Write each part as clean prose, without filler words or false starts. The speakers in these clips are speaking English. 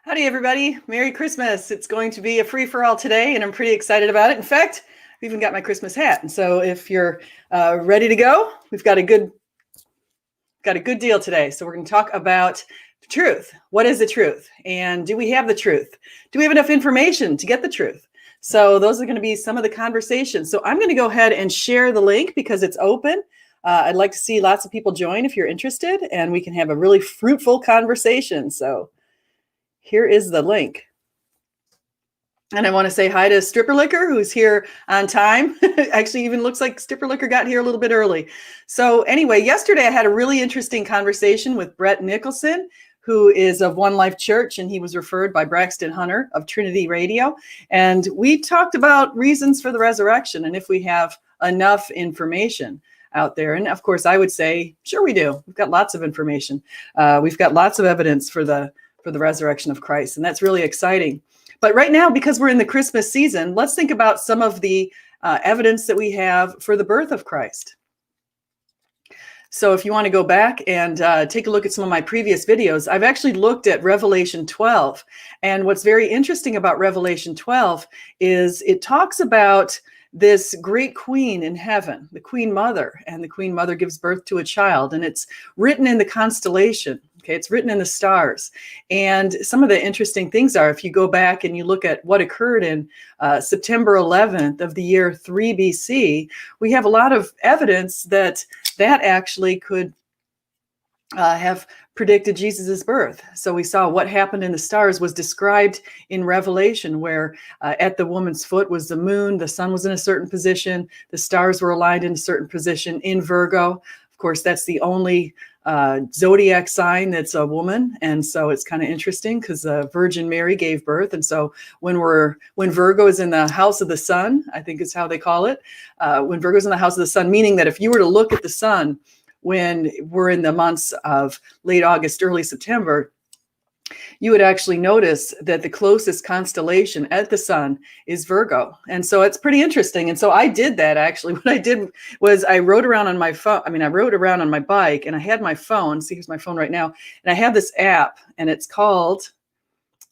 Howdy, everybody. Merry Christmas. It's going to be a free-for-all today, and I'm pretty excited about it. In fact, I've even got my Christmas hat. And so if you're ready to go, we've got a good deal today. So we're going to talk about the truth. What is the truth? And do we have the truth? Do we have enough information to get the truth? So those are going to be some of the conversations. So I'm going to go ahead and share the link because it's open. I'd like to see lots of people join if you're interested, and we can have a really fruitful conversation. So here is the link. And I want to say hi to Stripper Liquor, who's here on time. Actually, even looks like Stripper Liquor got here a little bit early. So anyway, yesterday I had a really interesting conversation with Brett Nicholson, who is of One Life Church, and he was referred by Braxton Hunter of Trinity Radio. And we talked about reasons for the resurrection and if we have enough information out there. And of course, I would say, sure we do. We've got lots of information. We've got lots of evidence for the resurrection of Christ. And that's really exciting. But right now, because we're in the Christmas season, let's think about some of the evidence that we have for the birth of Christ. So if you want to go back and take a look at some of my previous videos, I've actually looked at Revelation 12. And what's very interesting about Revelation 12 is it talks about this great queen in heaven, the Queen Mother, and the Queen Mother gives birth to a child, and it's written in the constellation. Okay, it's written in the stars. And some of the interesting things are, if you go back and you look at what occurred in September 11th of the year 3 BC, we have a lot of evidence that actually could have predicted Jesus's birth. So we saw what happened in the stars was described in Revelation, where at the woman's foot was the moon, the sun was in a certain position, the stars were aligned in a certain position in Virgo. Of course, that's the only zodiac sign that's a woman, and so it's kind of interesting because Virgin Mary gave birth. And so when Virgo is in the house of the sun, I think is how they call it, when Virgo's in the house of the sun, meaning that if you were to look at the sun when we're in the months of late August, early September, you would actually notice that the closest constellation at the sun is Virgo. And so it's pretty interesting. And so I did that actually. What I did was I rode around on my phone. I rode around on my bike, and I had my phone. See, here's my phone right now. And I have this app, and it's called,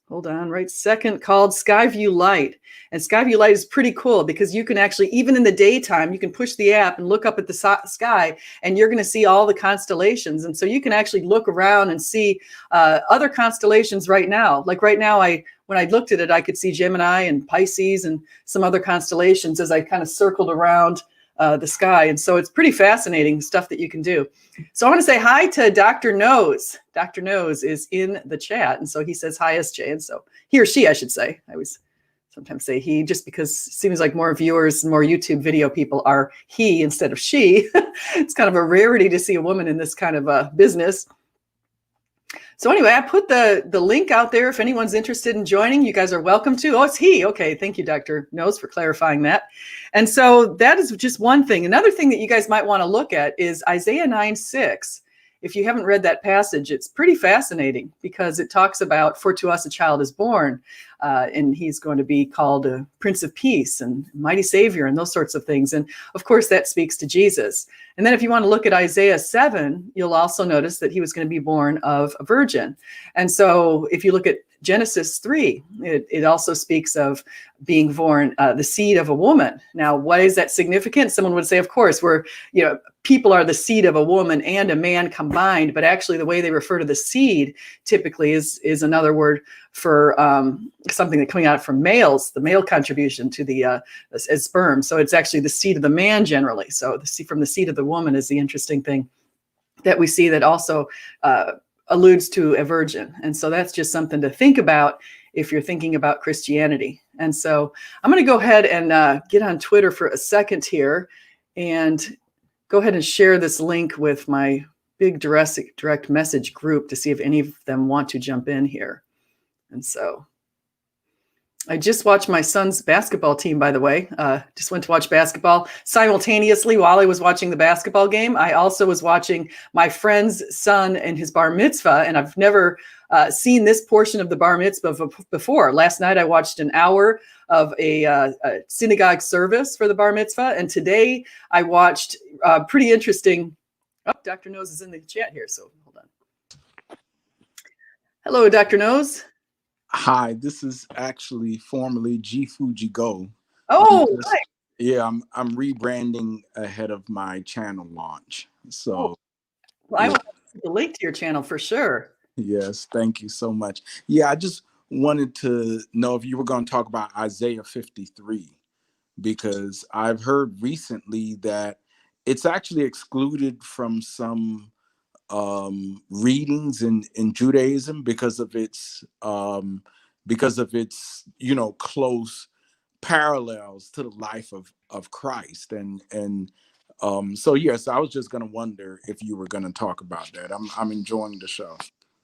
hold on, right second, called Skyview Light. And Skyview Light is pretty cool because you can actually, even in the daytime, you can push the app and look up at the sky, and you're going to see all the constellations. And so you can actually look around and see other constellations right now. Like right now, when I looked at it, I could see Gemini and Pisces and some other constellations as I kind of circled around the sky. And so it's pretty fascinating stuff that you can do. So I want to say hi to Dr. Nose. Dr. Nose is in the chat. And so he says, hi, SJ. And so he or she, I should say. I always sometimes say he, just because it seems like more viewers and more YouTube video people are he instead of she. It's kind of a rarity to see a woman in this kind of business. So anyway, I put the link out there. If anyone's interested in joining, you guys are welcome to. Oh, it's he. Okay, thank you, Dr. Nose, for clarifying that. And so that is just one thing. Another thing that you guys might want to look at is Isaiah 9:6. If you haven't read that passage, it's pretty fascinating because it talks about, for to us a child is born, and he's going to be called a Prince of Peace and Mighty Savior and those sorts of things. And of course, that speaks to Jesus. And then if you want to look at Isaiah 7, you'll also notice that he was going to be born of a virgin. And so if you look at Genesis 3, it also speaks of being born the seed of a woman. Now, why is that significant? Someone would say, of course, people are the seed of a woman and a man combined, but actually the way they refer to the seed typically is another word for something that coming out from males, the male contribution to the as sperm. So it's actually the seed of the man generally. So from the seed of the woman is the interesting thing that we see that also alludes to a virgin. And so that's just something to think about if you're thinking about Christianity. And so I'm going to go ahead and get on Twitter for a second here and go ahead and share this link with my big direct message group to see if any of them want to jump in here. And so I just watched my son's basketball team, by the way. Just went to watch basketball. Simultaneously, while I was watching the basketball game, I also was watching my friend's son and his bar mitzvah. And I've never seen this portion of the bar mitzvah before. Last night, I watched an hour of a synagogue service for the bar mitzvah. And today, I watched pretty interesting. Oh, Dr. Nose is in the chat here, so hold on. Hello, Dr. Nose. Hi, this is actually formerly G Fuji Go. I'm Oh, just hi. I'm rebranding ahead of my channel launch. Oh, So well, I yeah, will put the link to your channel for sure. yes, thank you so much. Yeah, I just wanted to know if you were going to talk about Isaiah 53 because I've heard recently that it's actually excluded from some readings in Judaism because of its close parallels to the life of Christ and so yes, I was just going to wonder if you were going to talk about that. I'm enjoying the show.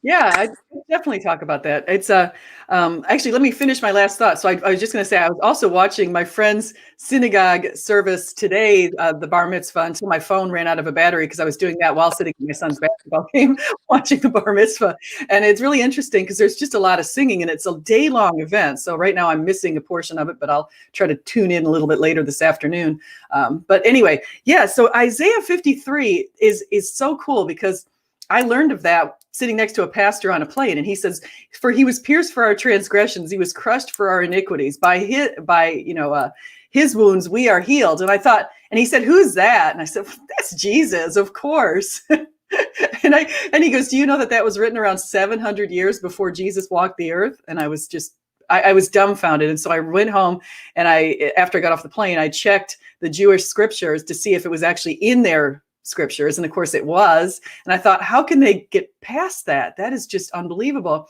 Yeah, I definitely talk about that. It's actually, let me finish my last thought. So I was just going to say I was also watching my friend's synagogue service today, the bar mitzvah, until my phone ran out of a battery because I was doing that while sitting at my son's basketball game, watching the bar mitzvah. And it's really interesting because there's just a lot of singing, and it's a day-long event. So right now I'm missing a portion of it, but I'll try to tune in a little bit later this afternoon. But anyway, yeah. So Isaiah 53 is so cool because I learned of that sitting next to a pastor on a plane, and he says, "For he was pierced for our transgressions, he was crushed for our iniquities. His wounds we are healed." And I thought, and he said, "Who's that?" And I said, "That's Jesus, of course." And he goes, "Do you know that that was written around 700 years before Jesus walked the earth?" And I was just I was dumbfounded. And so I went home and after I got off the plane, I checked the Jewish scriptures to see if it was actually in their scriptures. And of course it was. And I thought, how can they get past that? That is just unbelievable.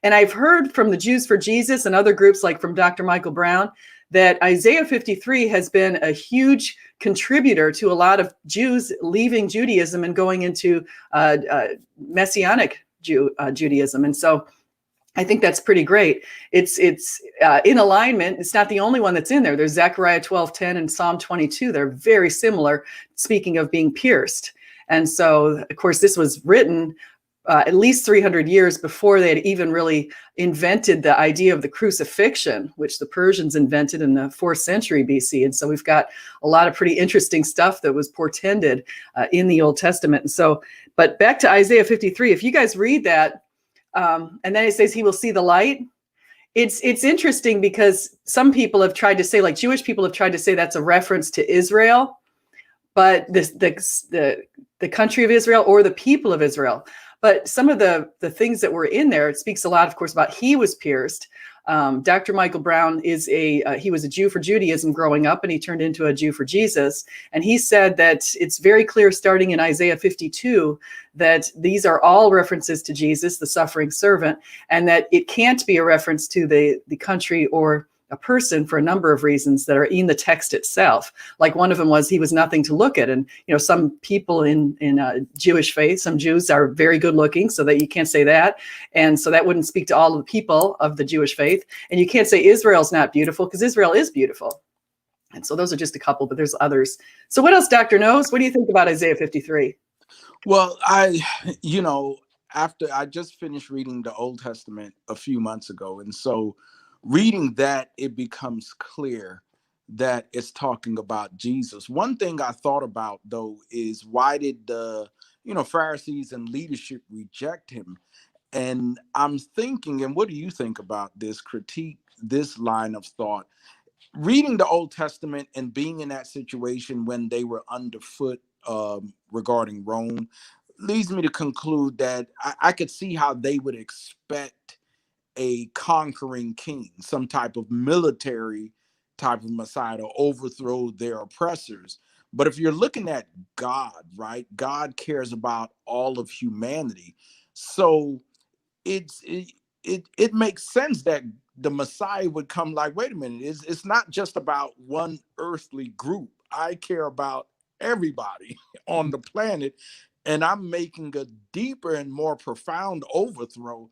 And I've heard from the Jews for Jesus and other groups like from Dr. Michael Brown that Isaiah 53 has been a huge contributor to a lot of Jews leaving Judaism and going into Messianic Judaism. And so I think that's pretty great. It's in alignment. It's not the only one that's in there. There's Zechariah 12:10 and Psalm 22. They're very similar, speaking of being pierced. And so, of course, this was written at least 300 years before they had even really invented the idea of the crucifixion, which the Persians invented in the 4th century BC. And so we've got a lot of pretty interesting stuff that was portended in the Old Testament. And so, but back to Isaiah 53, if you guys read that, and then it says he will see the light. It's interesting because some people have tried to say, like Jewish people have tried to say that's a reference to Israel, but the country of Israel or the people of Israel. But some of the things that were in there, it speaks a lot, of course, about he was pierced. Dr. Michael Brown he was a Jew for Judaism growing up, and he turned into a Jew for Jesus. And he said that it's very clear starting in Isaiah 52 that these are all references to Jesus, the suffering servant, and that it can't be a reference to the country or a person for a number of reasons that are in the text itself. Like one of them was he was nothing to look at. And, some people in Jewish faith, some Jews are very good looking, so that you can't say that. And so that wouldn't speak to all of the people of the Jewish faith. And you can't say Israel's not beautiful because Israel is beautiful. And so those are just a couple, but there's others. So what else, Dr. Knows? What do you think about Isaiah 53? Well, you know, after I just finished reading the Old Testament a few months ago, and so reading that, it becomes clear that it's talking about Jesus. One thing I thought about though is why did the Pharisees and leadership reject him? And I'm thinking, and what do you think about this critique, this line of thought? Reading the Old Testament and being in that situation when they were underfoot regarding Rome leads me to conclude that I could see how they would expect a conquering king, some type of military type of Messiah to overthrow their oppressors. But if you're looking at God, right, God cares about all of humanity. So it's it makes sense that the Messiah would come like, wait a minute, it's not just about one earthly group. I care about everybody on the planet, and I'm making a deeper and more profound overthrow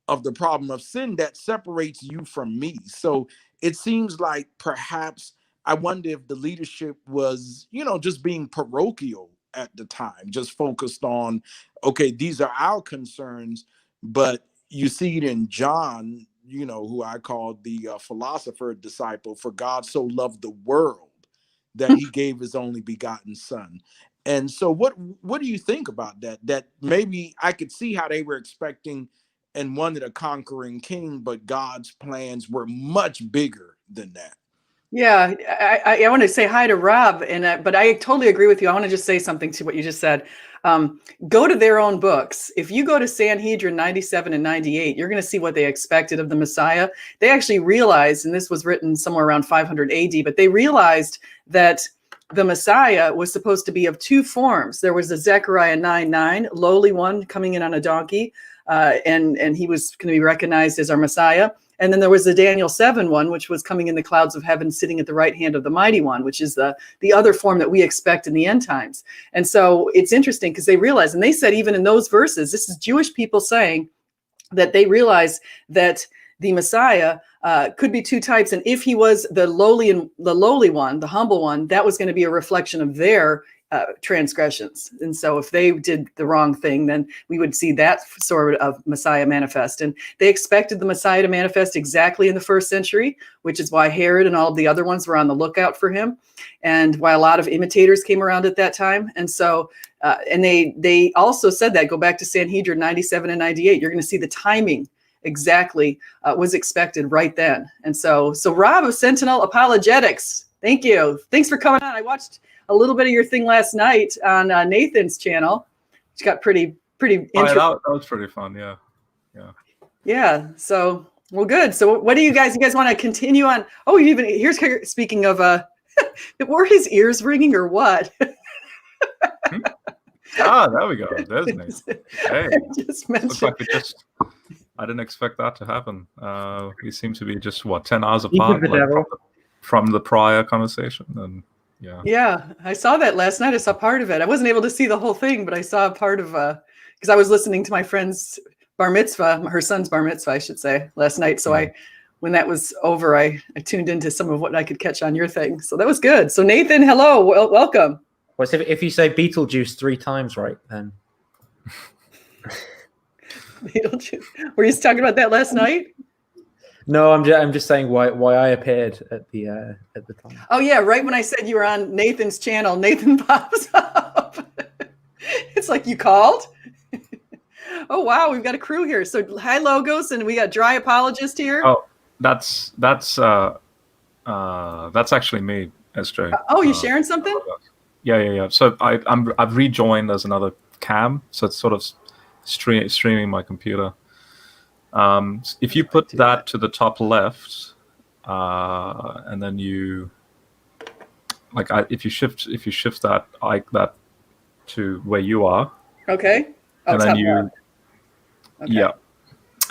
of the problem of sin that separates you from me. So it seems like perhaps I wonder if the leadership was, just being parochial at the time, just focused on, okay, these are our concerns, but you see it in John, who I call the philosopher disciple. For God so loved the world that he gave his only begotten son. And so what do you think about that? That maybe I could see how they were expecting and wanted a conquering king, but God's plans were much bigger than that. Yeah, I want to say hi to Rob, but I totally agree with you. I want to just say something to what you just said. Go to their own books. If you go to Sanhedrin 97 and 98, you're going to see what they expected of the Messiah. They actually realized, and this was written somewhere around 500 AD, but they realized that the Messiah was supposed to be of two forms. There was a Zechariah 9:9, lowly one coming in on a donkey, and he was going to be recognized as our Messiah. And then there was the Daniel 7:1, which was coming in the clouds of heaven, sitting at the right hand of the mighty one, which is the other form that we expect in the end times. And so it's interesting because they realized, and they said even in those verses, this is Jewish people saying that they realized that the Messiah could be two types. And if he was the lowly one, the humble one, that was going to be a reflection of their transgressions. And so if they did the wrong thing, then we would see that sort of Messiah manifest. And they expected the Messiah to manifest exactly in the first century, which is why Herod and all of the other ones were on the lookout for him, and why a lot of imitators came around at that time. And so, and they also said that, go back to Sanhedrin 97 and 98, you're going to see the timing exactly was expected right then. And so Rob of Sentinel Apologetics, thank you. Thanks for coming on. I watched a little bit of your thing last night on Nathan's channel, which got pretty interesting. That was pretty fun. Yeah. So, well, good. So what do you guys want to continue on? Oh, here's speaking of, were his ears ringing or what? There we go. There's Nathan. Hey, just mentioned. Looks like I didn't expect that to happen. We seem to be just 10 hours apart from the prior conversation, and yeah, I saw that last night. I saw part of it. I wasn't able to see the whole thing, but I saw part of because I was listening to my friend's bar mitzvah, her son's bar mitzvah, I should say, last night. So when that was over, I tuned into some of what I could catch on your thing. So that was good. So Nathan, hello, welcome. Well, if you say Beetlejuice 3 times right, then Beetlejuice. Were you talking about that last night? No, I'm just saying why I appeared at the time. Oh yeah, right when I said you were on Nathan's channel, Nathan pops up. It's like, you called? Oh wow, we've got a crew here. So hi Logos, and we got Dry Apologist here. Oh, that's actually me, SJ. Oh, you sharing something? Yeah. So I've rejoined as another cam, so it's sort of streaming my computer. If you put that to the top left, and then you if you shift that that to where you are. Okay. And then you, okay.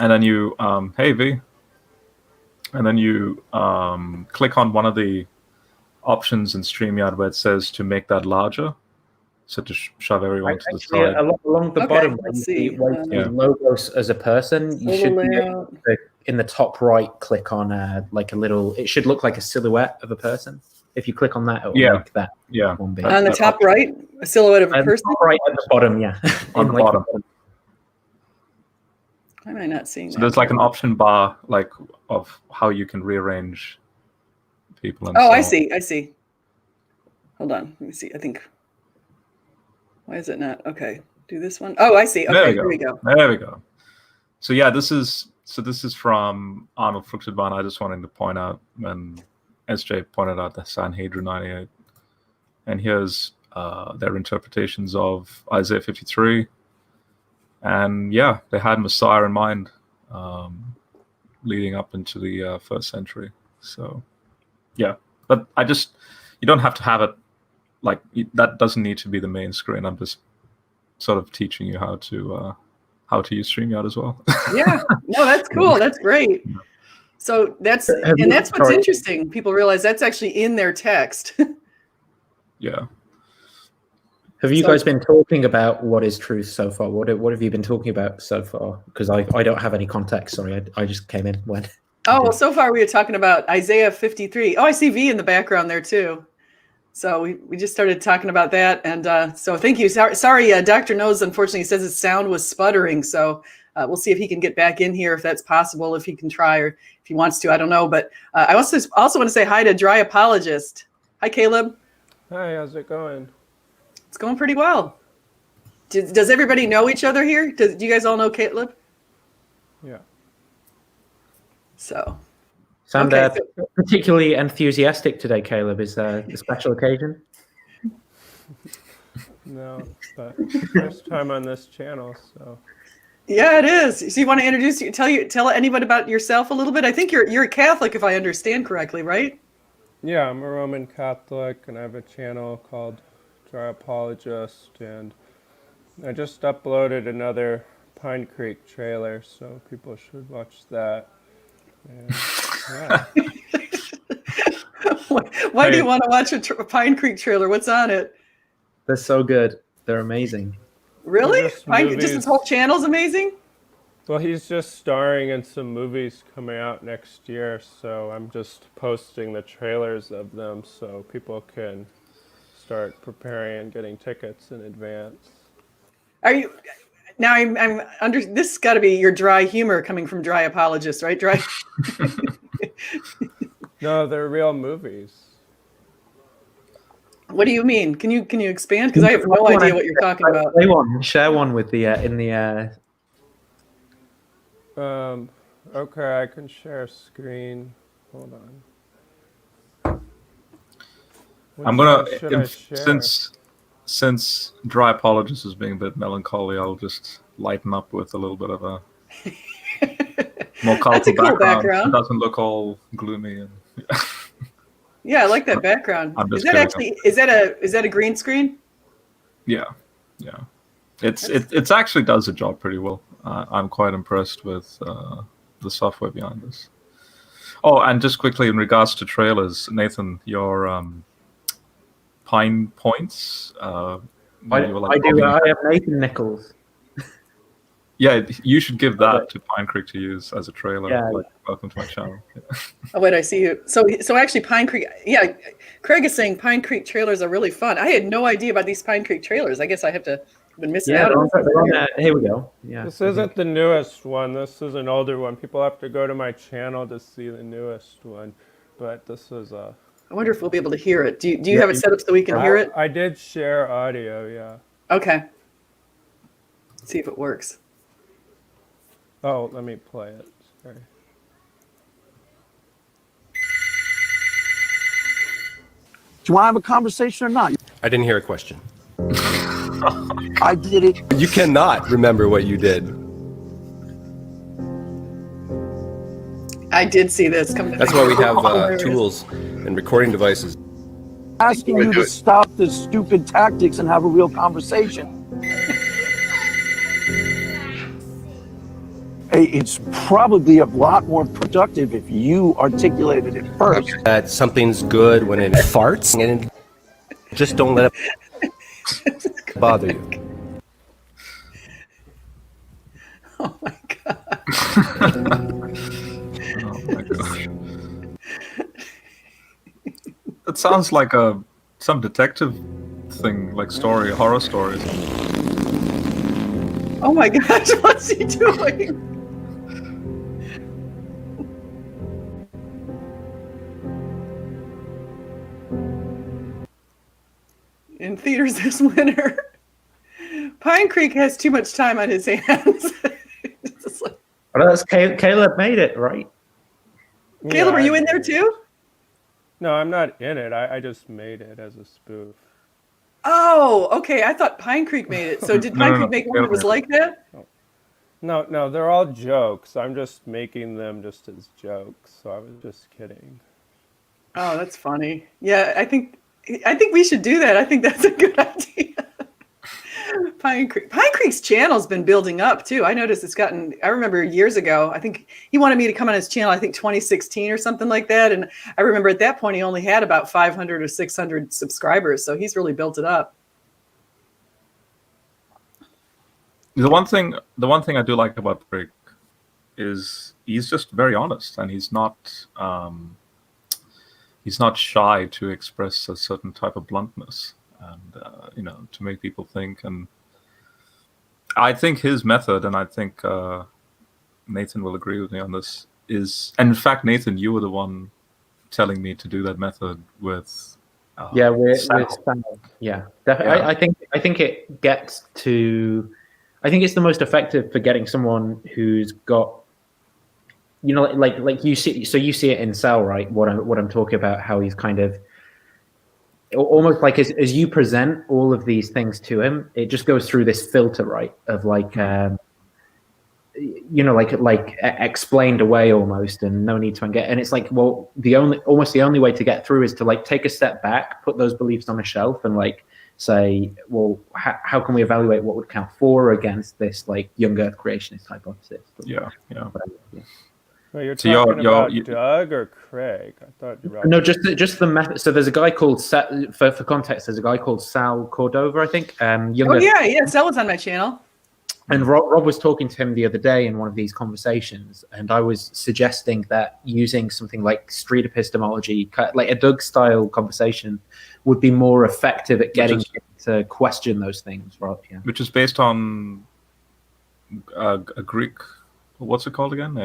And then you, hey V, and then you click on one of the options in StreamYard where it says to make that larger. So to shove everyone to the side. Along the bottom, Logos as a person, you should be able to, in the top right, click on like a little. It should look like a silhouette of a person. If you click on that, it will make that. Yeah. On the top right, a silhouette of a person. Right at the bottom, yeah. On the bottom. Why am I not seeing that? So there's like an option bar, like of how you can rearrange people. And I see. Hold on, let me see. I think. Why is it not? Okay, do this one. Oh, I see. Okay, here we go. There we go. So yeah, this is from Arnold Fruchtenbahn. I just wanted to point out when SJ pointed out the Sanhedrin 98, and here's their interpretations of Isaiah 53. And yeah, they had Messiah in mind, leading up into the first century. So yeah, but you don't have to have it. Like that doesn't need to be the main screen. I'm just sort of teaching you how to use StreamYard as well. Yeah, no, that's cool. That's great. So that's what's interesting. People realize that's actually in their text. Yeah. Have you guys been talking about what is truth so far? What have you been talking about so far? Because I don't have any context. Sorry, I just came in when. Oh, well, so far we were talking about Isaiah 53. Oh, I see V in the background there too. So we just started talking about that, and so thank you. Sorry, Dr. Nose unfortunately says his sound was sputtering, so we'll see if he can get back in here if that's possible, if he can try, or if he wants to, I don't know. But I also want to say hi to Dry Apologist. Hi, Caleb. Hi, how's it going? It's going pretty well. Does everybody know each other here? Do you guys all know Caleb? Yeah. So. Sound Okay, particularly enthusiastic today, Caleb. Is a special occasion? No, but first time on this channel, so. Yeah, it is. So you want to introduce tell anybody about yourself a little bit? I think you're a Catholic, if I understand correctly, right? Yeah, I'm a Roman Catholic, and I have a channel called Apologist, and I just uploaded another Pine Creek trailer, so people should watch that. And, yeah. Why do you want to watch a Pine Creek trailer? What's on it? They're so good. They're amazing. Really? Just his whole channel's amazing? Well, he's just starring in some movies coming out next year, so I'm just posting the trailers of them so people can start preparing and getting tickets in advance. Are you now? I'm under. This has got to be your dry humor coming from Dry Apologist, right? Dry. No, they're real movies. What do you mean? Can you expand? Because I have no idea what you're talking about. Share one with the in the. Okay, I can share a screen. Hold on. I'm gonna since Dry Apologist is being a bit melancholy, I'll just lighten up with a little bit of a more colorful background. It doesn't look all gloomy and. Yeah, I like that background. Is that a green screen? Yeah. It's actually does the job pretty well. I'm quite impressed with the software behind this. Oh, and just quickly in regards to trailers, Nathan, your Pine Points. I have Nathan Nichols. Yeah, you should give that to Pine Creek to use as a trailer. Yeah. Like, welcome to my channel. Oh, wait, I see you. So actually, Pine Creek. Yeah, Craig is saying Pine Creek trailers are really fun. I had no idea about these Pine Creek trailers. I guess I have to been missing out. Here we go. Yeah. This isn't the newest one. This is an older one. People have to go to my channel to see the newest one. But this is a. I wonder if we'll be able to hear it. Do you have it set up so we can hear it? I did share audio. Yeah. Okay. Let's see if it works. Oh, let me play it. Sorry. Do you want to have a conversation or not? I didn't hear a question. I did it. You cannot remember what you did. I did see this. That's why we have tools and recording devices. Asking you to stop the stupid tactics and have a real conversation. It's probably a lot more productive if you articulated it first. That something's good when it farts, and just don't let it bother you. Oh my god. Oh my gosh. It sounds like some detective thing, like horror stories. Oh my gosh, what's he doing? In theaters this winter. Pine Creek has too much time on his hands. Well, that's Caleb made it, right? Caleb, are you in there too? No, I'm not in it. I just made it as a spoof. Oh, okay. I thought Pine Creek made it. So did Pine Creek make one that was like that? No, they're all jokes. I'm just making them just as jokes. So I was just kidding. Oh, that's funny. Yeah, I think we should do that. I think that's a good idea. Pine Creek's channel's been building up too. I noticed I remember years ago, I think he wanted me to come on his channel, I think 2016 or something like that. And I remember at that point, he only had about 500 or 600 subscribers. So he's really built it up. The one thing I do like about Craig is he's just very honest, and he's not shy to express a certain type of bluntness, and to make people think. And I think his method, and I think Nathan will agree with me on this, is, and in fact, Nathan, you were the one telling me to do that method with. With Sam. Yeah, definitely. Yeah. I think it gets to. I think it's the most effective for getting someone who's got you know, like you see, so you see it in Sal, right? What I'm talking about, how he's kind of almost like as you present all of these things to him, it just goes through this filter, right? Of like, you know, like explained away almost, and no need to get. And it's like, well, almost the only way to get through is to like take a step back, put those beliefs on a shelf, and like say, well, how can we evaluate what would count for or against this like young Earth creationist hypothesis? Yeah. Well, you're talking about Doug or Craig? I thought you were. No, just the method. So there's a guy called for context. There's a guy called Sal Cordova, I think. Sal was on my channel. And Rob was talking to him the other day in one of these conversations, and I was suggesting that using something like street epistemology, like a Doug-style conversation, would be more effective at getting him to question those things, right? Yeah. Which is based on a Greek. What's it called again?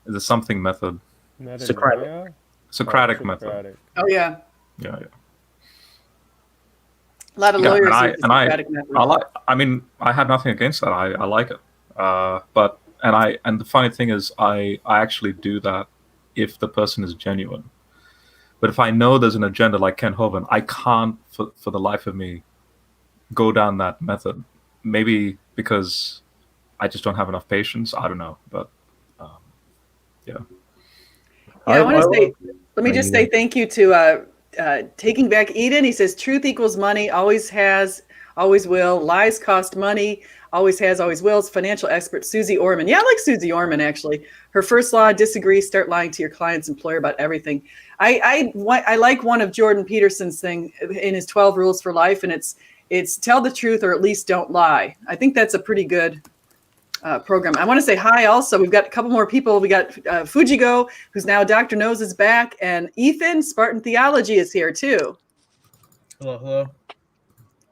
Is it something method? Socratic method. Oh yeah. Yeah. A lot of lawyers use the Socratic method. I have nothing against that. I like it. But the funny thing is, I actually do that if the person is genuine. But if I know there's an agenda like Ken Hovind, I can't for the life of me go down that method. Maybe because I just don't have enough patience. I don't know, but yeah. I want to say. Let me just say thank you to. Taking Back Eden, he says, truth equals money, always has, always will. Lies cost money, always has, always will. Financial expert Susie Ormond. Yeah, I like Susie Ormond, actually. Her first law, disagree, start lying to your client's employer about everything. I like one of Jordan Peterson's thing in his 12 rules for life, and it's tell the truth or at least don't lie. I think that's a pretty good program. I want to say hi also. We've got a couple more people. We got Fujigo, who's now Dr. Nose is back, and Ethan, Spartan Theology, is here too. Hello.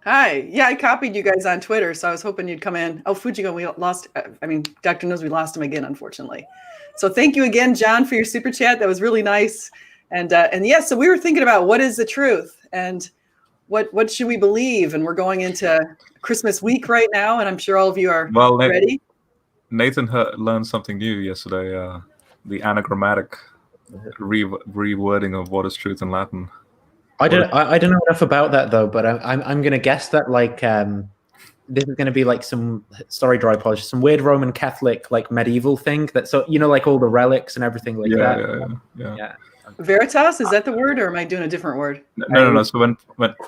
Hi. Yeah, I copied you guys on Twitter, so I was hoping you'd come in. Oh, Fujigo, we lost. Dr. Nose, we lost him again, unfortunately. So thank you again, John, for your super chat. That was really nice. And yes, so we were thinking about what is the truth and what should we believe, and we're going into Christmas week right now, and I'm sure all of you are ready. Nathan learned something new yesterday, the anagrammatic rewording of what is truth in Latin. I don't know enough about that though, but I'm going to guess that like this is going to be like some some weird Roman Catholic like medieval thing that, so you know, like all the relics and everything like that. Yeah. Veritas, is that the word, or am I doing a different word? No. So when Pilate,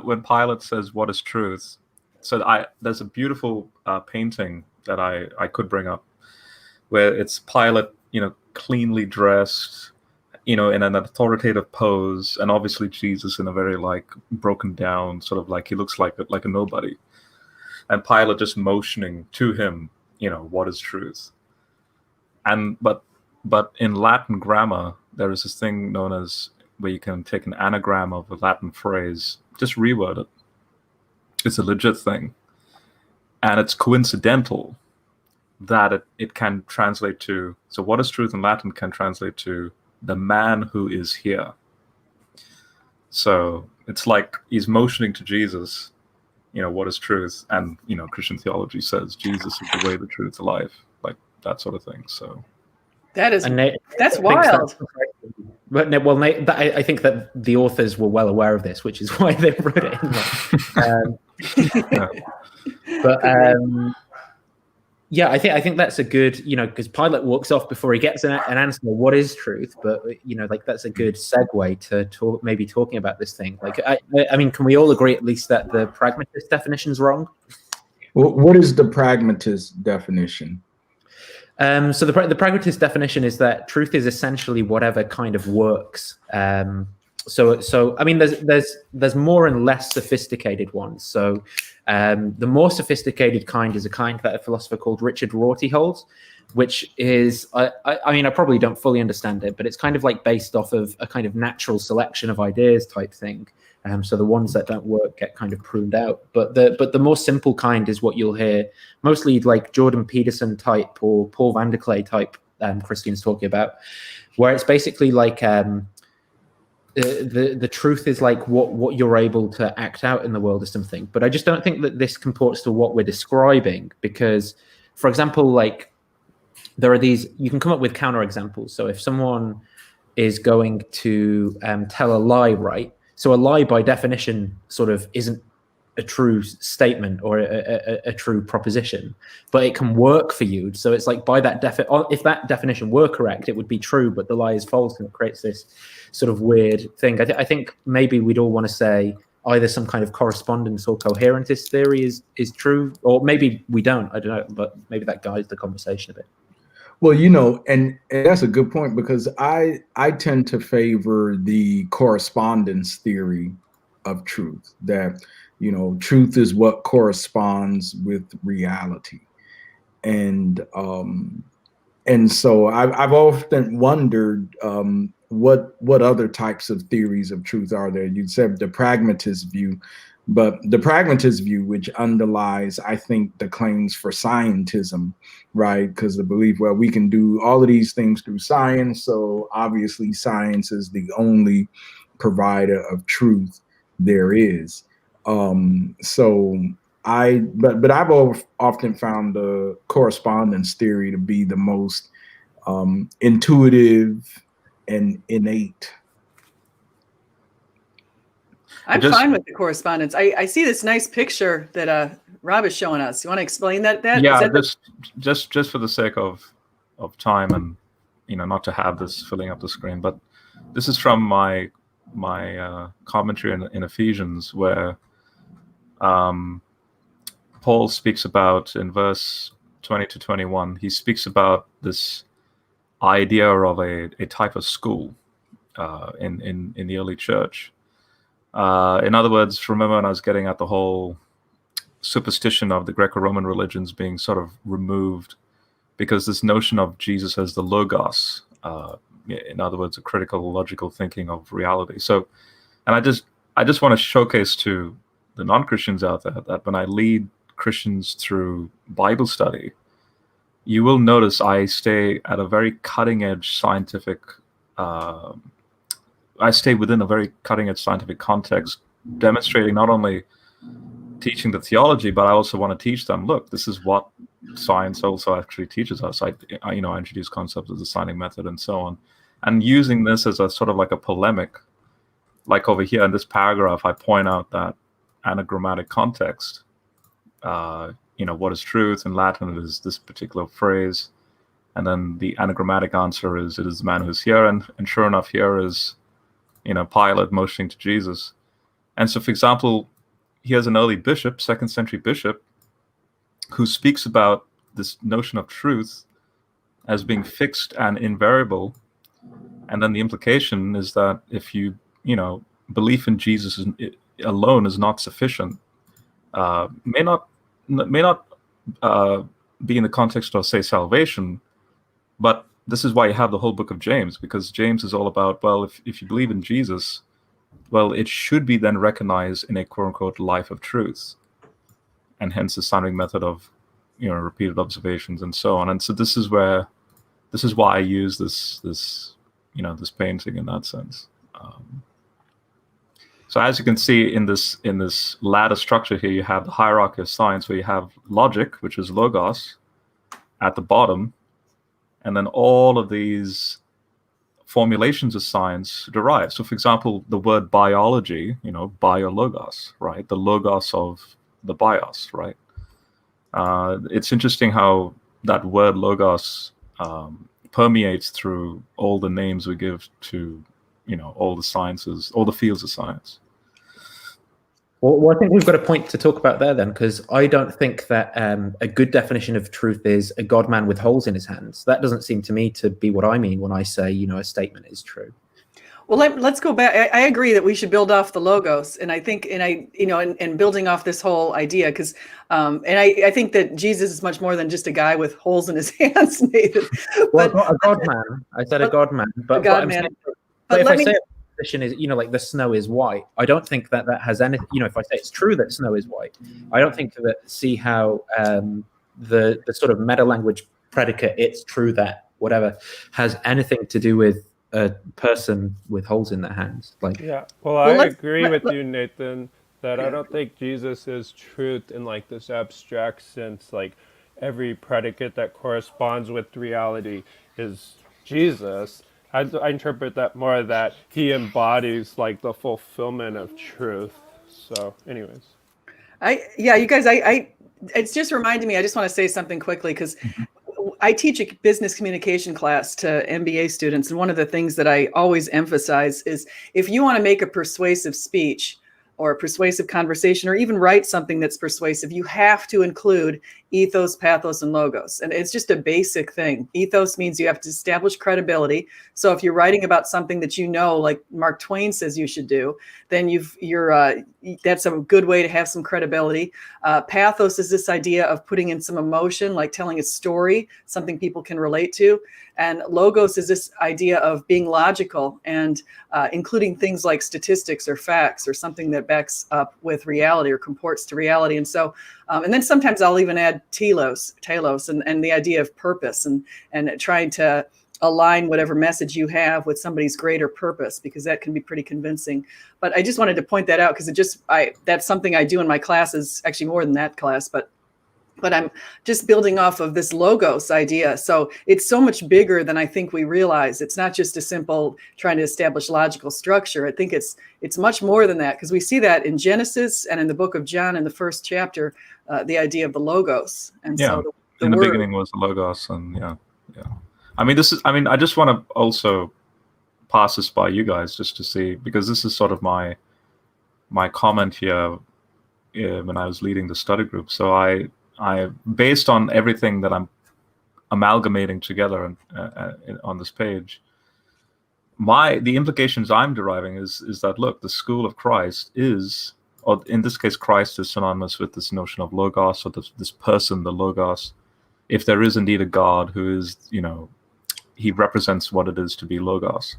when Pilate says what is truth, so there's a beautiful painting that I could bring up where it's Pilate, cleanly dressed, in an authoritative pose, and obviously Jesus in a very like broken down sort of like he looks like a nobody, and Pilate just motioning to him, what is truth, and but in Latin grammar there is this thing known as where you can take an anagram of a Latin phrase, just reword it. It's a legit thing. And it's coincidental that it can translate to, so what is truth in Latin can translate to the man who is here. So it's like he's motioning to Jesus, what is truth? And, Christian theology says Jesus is the way, the truth, the life, like that sort of thing. So that's wild. But Nate, I think that the authors were well aware of this, which is why they wrote it in there. But I think that's a good, because Pilate walks off before he gets an answer. What is truth? But like that's a good segue to maybe talking about this thing. Like, I mean, can we all agree at least that the pragmatist definition is wrong? What is the pragmatist definition? So the pragmatist definition is that truth is essentially whatever kind of works. So I mean, there's more and less sophisticated ones. So the more sophisticated kind is a kind that a philosopher called Richard Rorty holds, which is I mean, I probably don't fully understand it, but it's kind of like based off of a kind of natural selection of ideas type thing. So the ones that don't work get kind of pruned out. But the more simple kind is what you'll hear mostly like Jordan Peterson type or Paul van der Clay type Christians talking about, where it's basically like the truth is like what you're able to act out in the world or something. But I just don't think that this comports to what we're describing, because, for example, like there are these, you can come up with counterexamples. So if someone is going to tell a lie, right? So a lie by definition sort of isn't a true statement or a true proposition, but it can work for you. So it's like by that if that definition were correct, it would be true, but the lie is false, and it creates this sort of weird thing. I think maybe we'd all want to say either some kind of correspondence or coherentist theory is true, or maybe we don't. I don't know, but maybe that guides the conversation a bit. Well, you know, and that's a good point, because I tend to favor the correspondence theory of truth, that, you know, truth is what corresponds with reality. And so I've often wondered what other types of theories of truth are there. You said the pragmatist view, but the pragmatist view, which underlies, I think, the claims for scientism, right? Because the belief, well, we can do all of these things through science, so obviously science is the only provider of truth there is. But I've often found the correspondence theory to be the most intuitive and innate. I'm fine with the correspondence. I see this nice picture that Rob is showing us. You want to explain that? Yeah, just for the sake of time, and, you know, not to have this filling up the screen, but this is from my commentary in Ephesians, where Paul speaks about, in verse 20 to 21, he speaks about this idea of a type of school in the early church. In other words, remember when I was getting at the whole superstition of the Greco-Roman religions being sort of removed, because this notion of Jesus as the Logos, in other words, a critical, logical thinking of reality. So, and I just want to showcase to the non-Christians out there that when I lead Christians through Bible study, you will notice I stay at a very cutting-edge scientific I stay within a very cutting-edge scientific context, demonstrating not only teaching the theology, but I also want to teach them, look, this is what science also actually teaches us. I introduce concepts of the signing method and so on, and using this as a sort of like a polemic. Like over here in this paragraph, I point out that anagrammatic context. What is truth? In Latin, it is this particular phrase, and then the anagrammatic answer is, it is the man who's here, and sure enough, here is, Pilate motioning to Jesus. And so, for example, here's an early bishop, 2nd century bishop, who speaks about this notion of truth as being fixed and invariable. And then the implication is that if you, belief in Jesus alone is not sufficient, may not be in the context of, say, salvation, but this is why you have the whole book of James, because James is all about, well, if you believe in Jesus, well, it should be then recognized in a quote-unquote life of truth, and hence the sounding method of, repeated observations and so on. And so this is why I use this painting in that sense. So as you can see in this ladder structure here, you have the hierarchy of science, where you have logic, which is logos, at the bottom, and then all of these formulations of science derive. So, for example, the word biology, biologos, right? The logos of the bios, right? It's interesting how that word logos permeates through all the names we give to, all the sciences, all the fields of science. Well, I think we've got a point to talk about there then, because I don't think that a good definition of truth is a God-man with holes in his hands. That doesn't seem to me to be what I mean when I say, a statement is true. Well, let's go back. I agree that we should build off the logos, and I think, and building off this whole idea, because, I think that Jesus is much more than just a guy with holes in his hands, Nathan. Well, not a God-man. I said a God-man, but a God-man. But if I say a position is, like the snow is white, I don't think that has any, if I say it's true that snow is white, I don't think that see how the sort of meta language predicate, it's true that whatever, has anything to do with a person with holes in their hands. Like, yeah, well, I agree with you, Nathan, that I don't think Jesus is truth in like this abstract sense. Like every predicate that corresponds with reality is Jesus. I interpret that more that he embodies like the fulfillment of truth. So, anyways. You guys, it's just reminding me, I just want to say something quickly, because I teach a business communication class to MBA students. And one of the things that I always emphasize is if you want to make a persuasive speech or a persuasive conversation, or even write something that's persuasive, you have to include ethos, pathos, and logos. And it's just a basic thing. Ethos means you have to establish credibility. So if you're writing about something that you know, like Mark Twain says you should do, then that's a good way to have some credibility. Pathos is this idea of putting in some emotion, like telling a story, something people can relate to. And logos is this idea of being logical and including things like statistics or facts or something that backs up with reality or comports to reality. And so, and then sometimes I'll even add telos, and the idea of purpose and trying to align whatever message you have with somebody's greater purpose, because that can be pretty convincing. But I just wanted to point that out, because that's something I do in my classes, actually more than that class, but I'm just building off of this logos idea. So it's so much bigger than I think we realize. It's not just a simple trying to establish logical structure. I think it's much more than that, because we see that in Genesis and in the book of John in the first chapter, the idea of the logos. And so in the beginning was the logos, and yeah. I just want to also pass this by you guys just to see, because this is sort of my comment here when I was leading the study group. So I based on everything that I'm amalgamating together on this page, the implications I'm deriving is that, look, the school of Christ is, or in this case, Christ is synonymous with this notion of logos, or this person, the logos. If there is indeed a God who is, he represents what it is to be logos.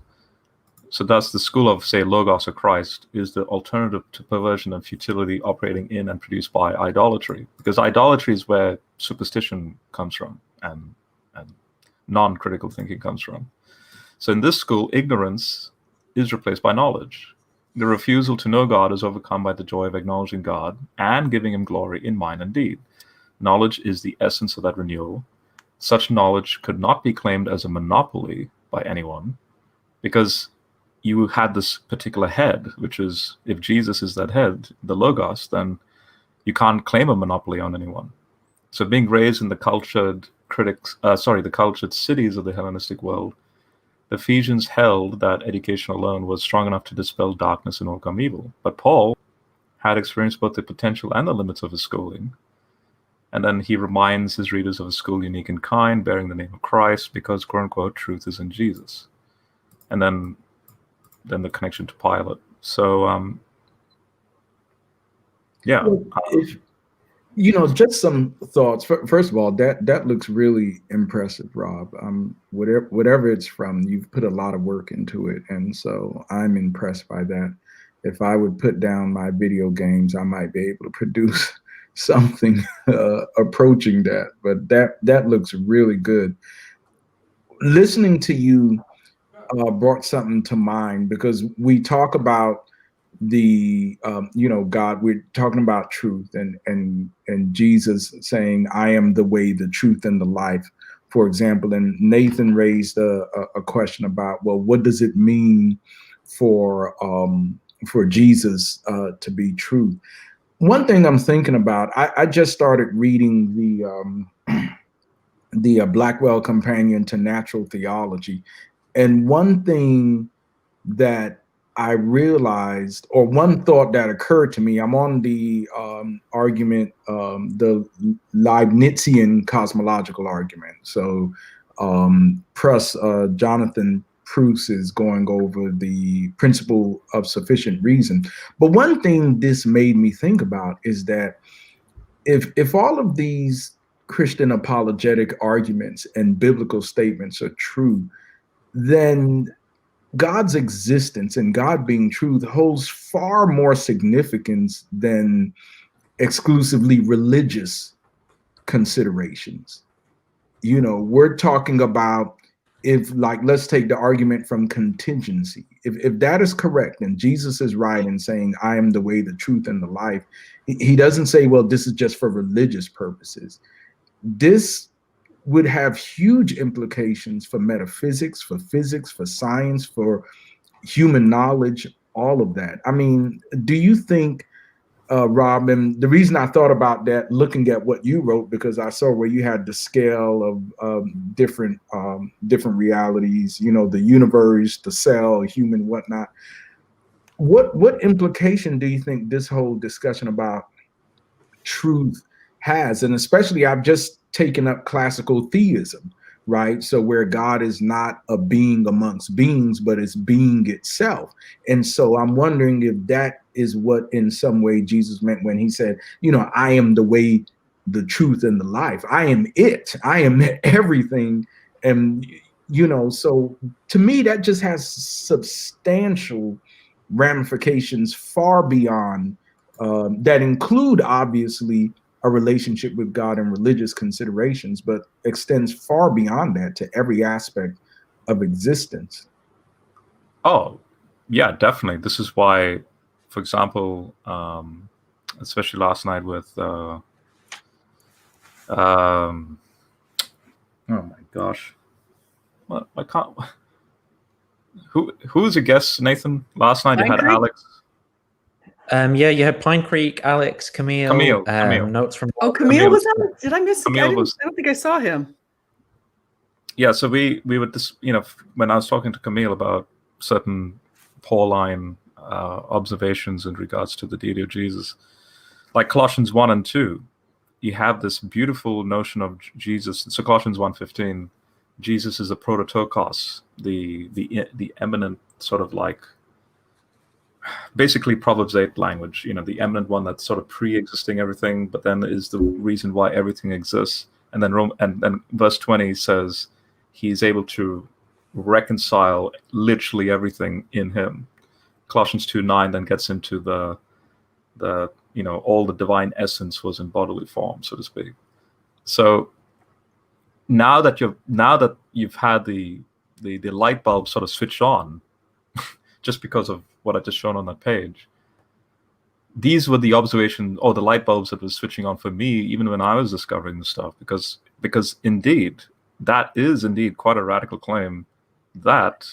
So thus the school of, say, logos or Christ is the alternative to perversion and futility operating in and produced by idolatry, because idolatry is where superstition comes from and non-critical thinking comes from. So in this school, ignorance is replaced by knowledge. The refusal to know God is overcome by the joy of acknowledging God and giving him glory in mind and deed. Knowledge is the essence of that renewal. Such knowledge could not be claimed as a monopoly by anyone, because you had this particular head, which is, if Jesus is that head, the logos, then you can't claim a monopoly on anyone. So being raised in the cultured cities of the Hellenistic world, the Ephesians held that education alone was strong enough to dispel darkness and overcome evil. But Paul had experienced both the potential and the limits of his schooling. And then he reminds his readers of a school unique in kind, bearing the name of Christ, because, quote unquote, truth is in Jesus. And then the connection to Pilate. So, just some thoughts. First of all, that looks really impressive, Rob. Whatever it's from, you've put a lot of work into it, and so I'm impressed by that. If I would put down my video games, I might be able to produce something approaching that. But that looks really good. Listening to you brought something to mind, because we talk about the God, we're talking about truth, and Jesus saying, I am the way, the truth, and the life, for example. And Nathan raised a question about, well, what does it mean for Jesus to be truth? One thing I'm thinking about, I just started reading the Blackwell Companion to Natural Theology. And one thing that I realized, or one thought that occurred to me, I'm on the argument, the Leibnizian cosmological argument. So Jonathan Proust is going over the principle of sufficient reason. But one thing this made me think about is that if all of these Christian apologetic arguments and biblical statements are true, then God's existence and God being truth holds far more significance than exclusively religious considerations. We're talking about, if like, let's take the argument from contingency. If that is correct, and Jesus is right in saying, I am the way, the truth, and the life, he doesn't say, well, this is just for religious purposes. This would have huge implications for metaphysics, for physics, for science, for human knowledge, all of that. I mean, do you think, Rob, and the reason I thought about that, looking at what you wrote, because I saw where you had the scale of different realities, you know, the universe, the cell, human, whatnot. What implication do you think this whole discussion about truth has? And especially, I've just taken up classical theism, right? So where God is not a being amongst beings, but it's being itself. And so I'm wondering if that is what in some way Jesus meant when he said, you know, I am the way, the truth, and the life. I am it. I am everything. And, you know, so to me, that just has substantial ramifications far beyond that include, obviously, a relationship with God and religious considerations, but extends far beyond that to every aspect of existence. Oh, yeah, definitely. This is why, for example, especially last night with, oh my gosh, what, I can't. Who was the guest, Nathan? Last night you had Alex. Yeah, you had Pine Creek, Alex, Camille. Notes from. Oh, Camille was on. Did I miss? I don't think I saw him. Yeah, so we would just, you know, when I was talking to Camille about certain Pauline observations in regards to the deity of Jesus, like Colossians 1 and 2, you have this beautiful notion of Jesus. So Colossians 1:15, Jesus is the prototokos, the eminent sort of like, basically Proverbs 8 language, you know, the eminent one that's sort of pre-existing everything, but then is the reason why everything exists. And then and verse 20 says he is able to reconcile literally everything in him. Colossians 2:9 then gets into the you know, all the divine essence was in bodily form, so to speak. So now that you've had the light bulb sort of switched on, just because of what I just shown on that page, these were the observations or the light bulbs that was switching on for me, even when I was discovering the stuff, because indeed, that is indeed quite a radical claim, that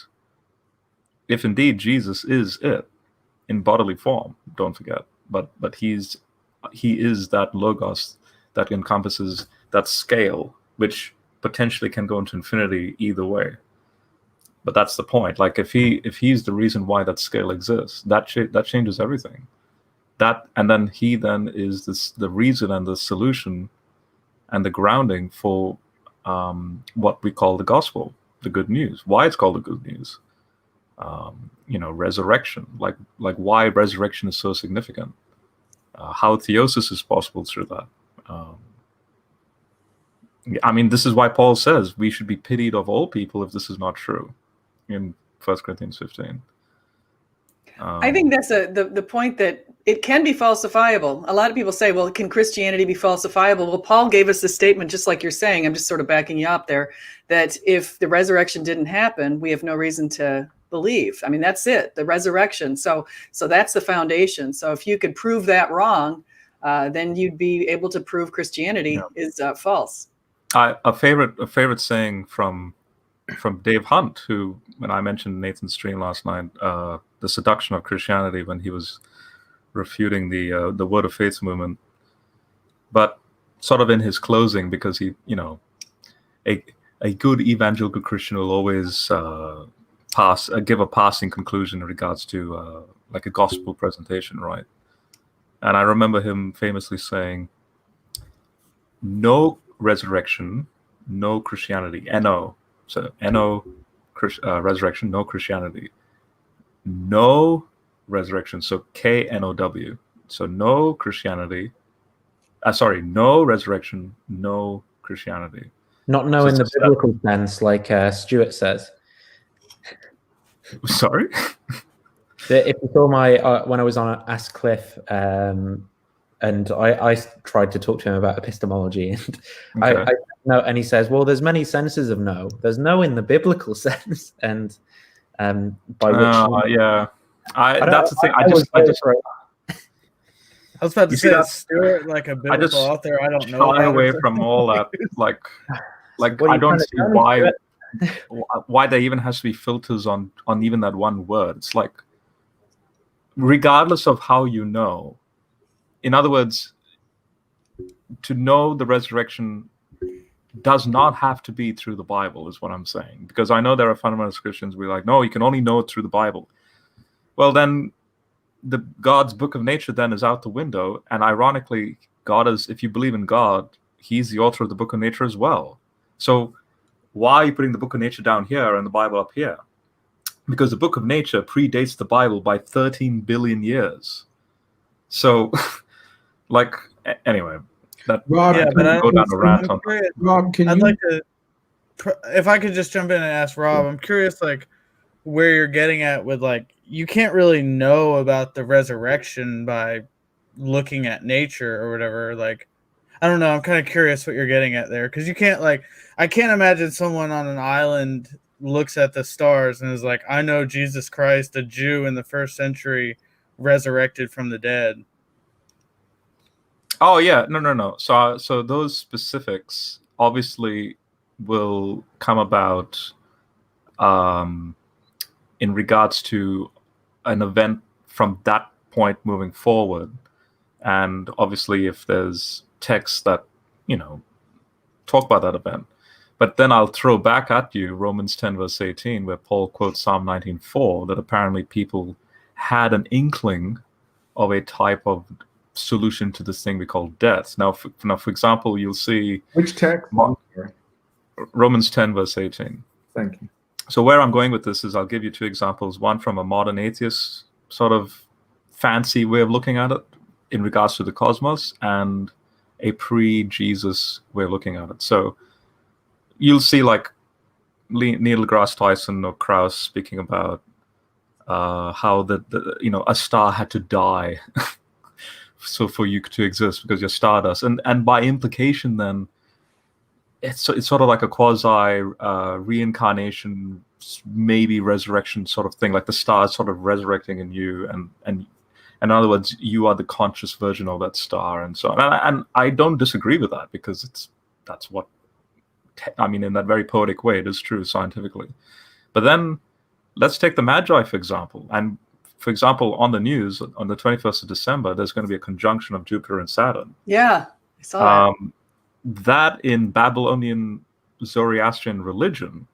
if indeed Jesus is it in bodily form, don't forget, but he is that logos that encompasses that scale, which potentially can go into infinity either way. But that's the point. Like if he's the reason why that scale exists, that changes everything. And then he is the reason and the solution and the grounding for what we call the gospel, the good news. Why it's called the good news. You know, resurrection. Like why resurrection is so significant. How theosis is possible through that. I mean, this is why Paul says we should be pitied of all people if this is not true. In 1 Corinthians 15. I think that's the point, that it can be falsifiable. A lot of people say, well, can Christianity be falsifiable? Well, Paul gave us the statement, just like you're saying, I'm just sort of backing you up there, that if the resurrection didn't happen, we have no reason to believe. I mean, that's it, the resurrection. So that's the foundation. So if you could prove that wrong, then you'd be able to prove Christianity is false. A favorite saying from Dave Hunt, who, when I mentioned Nathan's stream last night, the seduction of Christianity, when he was refuting the Word of Faith movement, but sort of in his closing, because he, you know, a good evangelical Christian will always give a passing conclusion in regards to like a gospel presentation, right? And I remember him famously saying, "No resurrection, no Christianity." No. So no resurrection, no Christianity. No resurrection, so KNOW. So no Christianity. No resurrection, no Christianity. Not knowing the biblical sense, like Stuart says. Sorry? If you saw my when I was on Ask Cliff and I tried to talk to him about epistemology, and Okay. I no, and he says, well, there's many senses of no. There's no in the biblical sense, and by which yeah, that's the thing. I was about to You see say, that? is Stuart like a biblical author? I don't know. Shy away from all that. Like I don't see why there even has to be filters on even that one word. It's like, regardless of how you know, in other words, to know the resurrection does not have to be through the Bible, is what I'm saying. Because I know there are fundamentalist Christians who are like, no, you can only know it through the Bible. Well, then God's book of nature then is out the window. And ironically, God is, if you believe in God, he's the author of the book of nature as well. So why are you putting the book of nature down here and the Bible up here? Because the book of nature predates the Bible by 13 billion years. So, like, anyway, that Rob, yeah, but I go down a rant on curious, Rob, can I'd you? like to, if I could just jump in and ask Rob, I'm curious, like, where you're getting at with, like, you can't really know about the resurrection by looking at nature or whatever. Like, I don't know. I'm kind of curious what you're getting at there, because you can't, like, I can't imagine someone on an island looks at the stars and is like, I know Jesus Christ, a Jew in the first century, resurrected from the dead. Oh yeah, no. So those specifics obviously will come about in regards to an event from that point moving forward, and obviously if there's texts that talk about that event. But then I'll throw back at you Romans 10 verse 18, where Paul quotes Psalm 19:4, that apparently people had an inkling of a type of solution to this thing we call death. Now, for example, you'll see Which text? Romans 10 verse 18. Thank you. So where I'm going with this is I'll give you two examples. One from a modern atheist sort of fancy way of looking at it in regards to the cosmos, and a pre-Jesus way of looking at it. So you'll see like Neil deGrasse Tyson or Krauss speaking about how a star had to die so for you to exist because you're stardust, and by implication then it's sort of like a quasi reincarnation, maybe resurrection sort of thing, like the star is sort of resurrecting in you, and in other words, you are the conscious version of that star, and so on. And I don't disagree with that, because that's what, I mean, in that very poetic way, it is true scientifically. But then let's take the Magi, for example. And for example, on the news, on the 21st of December, there's going to be a conjunction of Jupiter and Saturn. Yeah, I saw that. That in Babylonian Zoroastrian religion,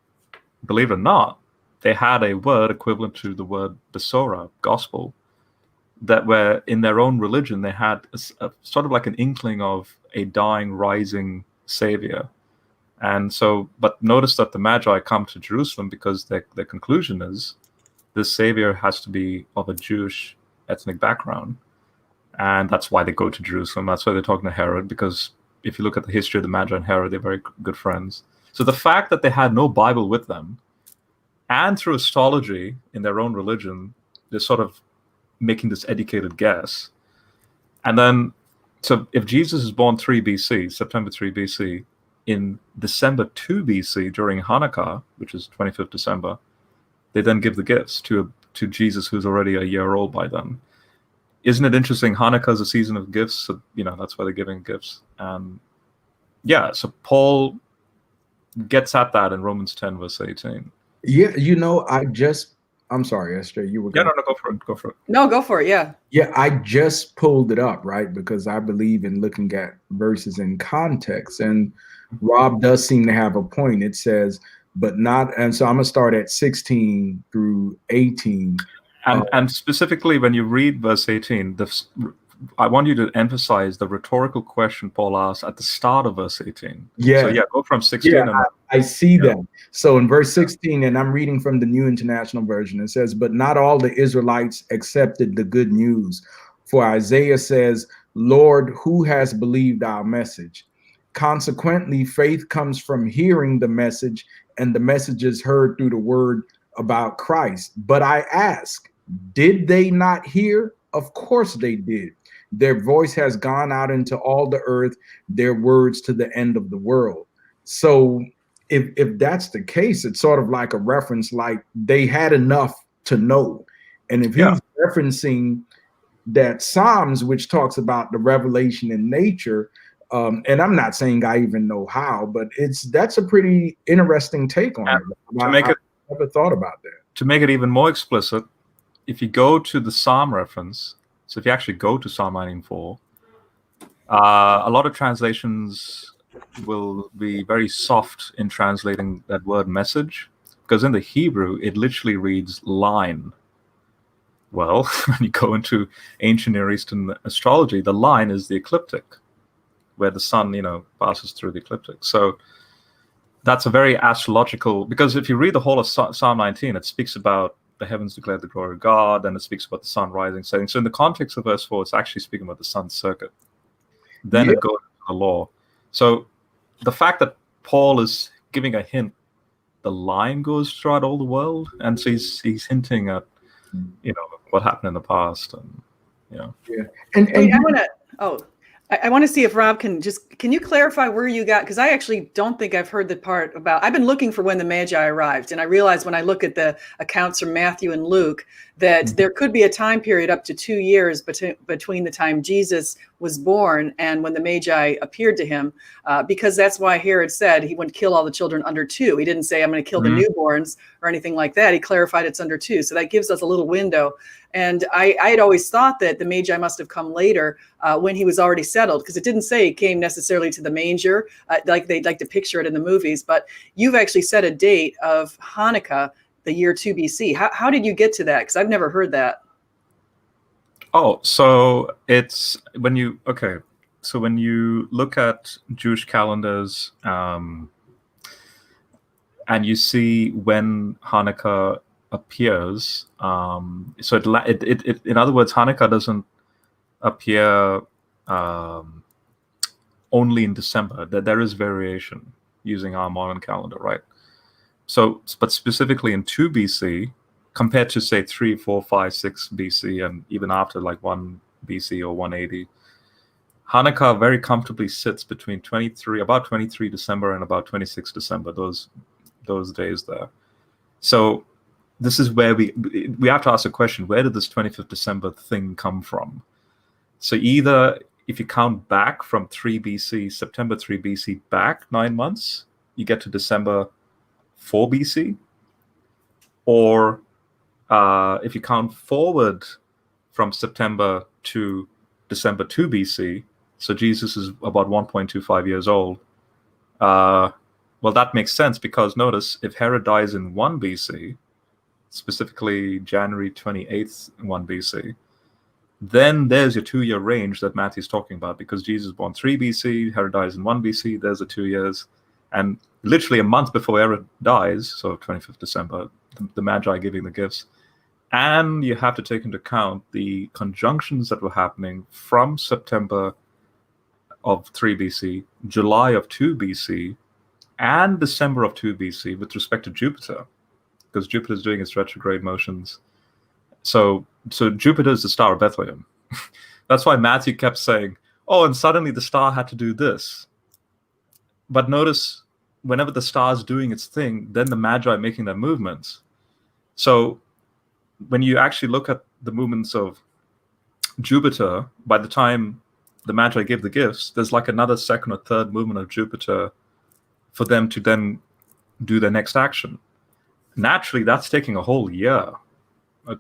believe it or not, they had a word equivalent to the word Besora, gospel, that where in their own religion they had a sort of like an inkling of a dying, rising savior. And so, but notice that the Magi come to Jerusalem because their conclusion is this savior has to be of a Jewish ethnic background. And that's why they go to Jerusalem. That's why they're talking to Herod, because if you look at the history of the Magi and Herod, they're very good friends. So the fact that they had no Bible with them, and through astrology in their own religion, they're sort of making this educated guess. And then, so if Jesus is born 3 BC, September 3 BC, in December 2 BC, during Hanukkah, which is 25th December, they then give the gifts to Jesus, who's already a year old by then. Isn't it interesting? Hanukkah is a season of gifts, so, that's why they're giving gifts. Yeah, so Paul gets at that in Romans 10, verse 18. Yeah, I'm sorry, Esther, you were going. Yeah, no, go for it. No, go for it, yeah. Yeah, I just pulled it up, right? Because I believe in looking at verses in context. And Rob does seem to have a point. It says, but not, and so I'm going to start at 16 through 18. And specifically, when you read verse 18, I want you to emphasize the rhetorical question Paul asked at the start of verse 18. Yeah. So go from 16. Yeah, I see that. So in verse 16, and I'm reading from the New International Version, it says, but not all the Israelites accepted the good news. For Isaiah says, Lord, who has believed our message? Consequently, faith comes from hearing the message, and the message is heard through the word about Christ. But I ask, did they not hear? Of course they did. Their voice has gone out into all the earth, their words to the end of the world. So if that's the case, it's sort of like a reference, like they had enough to know. And if he's referencing that Psalms, which talks about the revelation in nature, and I'm not saying I even know how, but that's a pretty interesting take on it. I never thought about that. To make it even more explicit, if you go to the Psalm reference, so if you actually go to Psalm 19:4, a lot of translations will be very soft in translating that word message, because in the Hebrew, it literally reads line. Well, when you go into ancient Near Eastern astrology, the line is the ecliptic, where the sun, passes through the ecliptic. So that's a very astrological, because if you read the whole of Psalm 19, it speaks about the heavens declare the glory of God, and it speaks about the sun rising, setting. So in the context of verse 4, it's actually speaking about the sun's circuit. Then it goes to the law. So the fact that Paul is giving a hint, the line goes throughout all the world, and so he's hinting at, what happened in the past, and And wait, I want to see if Rob can you clarify where you got, because I actually don't think I've heard the part about, I've been looking for when the Magi arrived, and I realized when I look at the accounts from Matthew and Luke that there could be a time period up to 2 years between the time Jesus was born and when the Magi appeared to him, because that's why Herod said he wouldn't kill all the children under 2. He didn't say, I'm going to kill the newborns or anything like that. He clarified it's under 2. So that gives us a little window. And I had always thought that the Magi must have come later when he was already settled, because it didn't say he came necessarily to the manger, like they'd like to picture it in the movies. But you've actually set a date of Hanukkah, the year 2 BC. How did you get to that? Because I've never heard that. Oh, so it's when you look at Jewish calendars, and you see when Hanukkah appears, so it in other words, Hanukkah doesn't appear only in December. There is variation using our modern calendar, right? So, but specifically in 2 BC, compared to say 3, 4, 5, 6 BC, and even after like 1 BC or 180, Hanukkah very comfortably sits between about 23 December and about 26 December, those days there. So this is where we have to ask a question: where did this 25th December thing come from? So either if you count back from 3 BC, September 3 BC back 9 months, you get to December 4 BC, or if you count forward from September to December 2 BC, so Jesus is about 1.25 years old. Well, that makes sense, because notice, if Herod dies in 1 BC, specifically January 28th, 1 BC, then there's your 2-year range that Matthew's talking about, because Jesus was born 3 BC, Herod dies in 1 BC, there's the 2 years. And literally a month before Herod dies, so 25th December, the Magi giving the gifts. And you have to take into account the conjunctions that were happening from September of 3 BC, July of 2 BC, and December of 2 BC with respect to Jupiter, because Jupiter is doing its retrograde motions. So Jupiter is the Star of Bethlehem. That's why Matthew kept saying, oh, and suddenly the star had to do this. But notice, whenever the star is doing its thing, then the Magi are making their movements. So when you actually look at the movements of Jupiter, by the time the Magi give the gifts, there's like another second or third movement of Jupiter for them to then do their next action. Naturally, that's taking a whole year,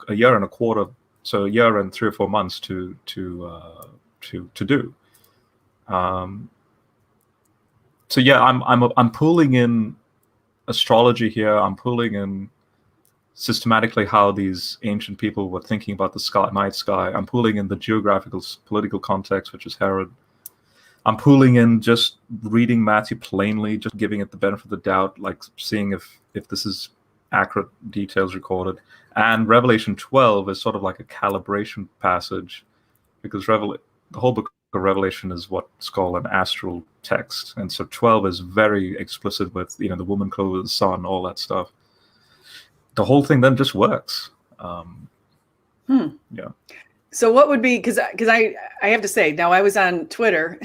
a year and a quarter, so a year and 3 or 4 months to do. So yeah, I'm pulling in astrology here. I'm pulling in systematically how these ancient people were thinking about the night sky. I'm pulling in the geographical, political context, which is Herod. I'm pulling in just reading Matthew plainly, just giving it the benefit of the doubt, like seeing if this is accurate details recorded. And Revelation 12 is sort of like a calibration passage, because the whole book of Revelation is what's called an astral text, and so 12 is very explicit with the woman clothed with the sun, all that stuff. The whole thing then just works. Yeah. So what would be, because I have to say, now I was on Twitter,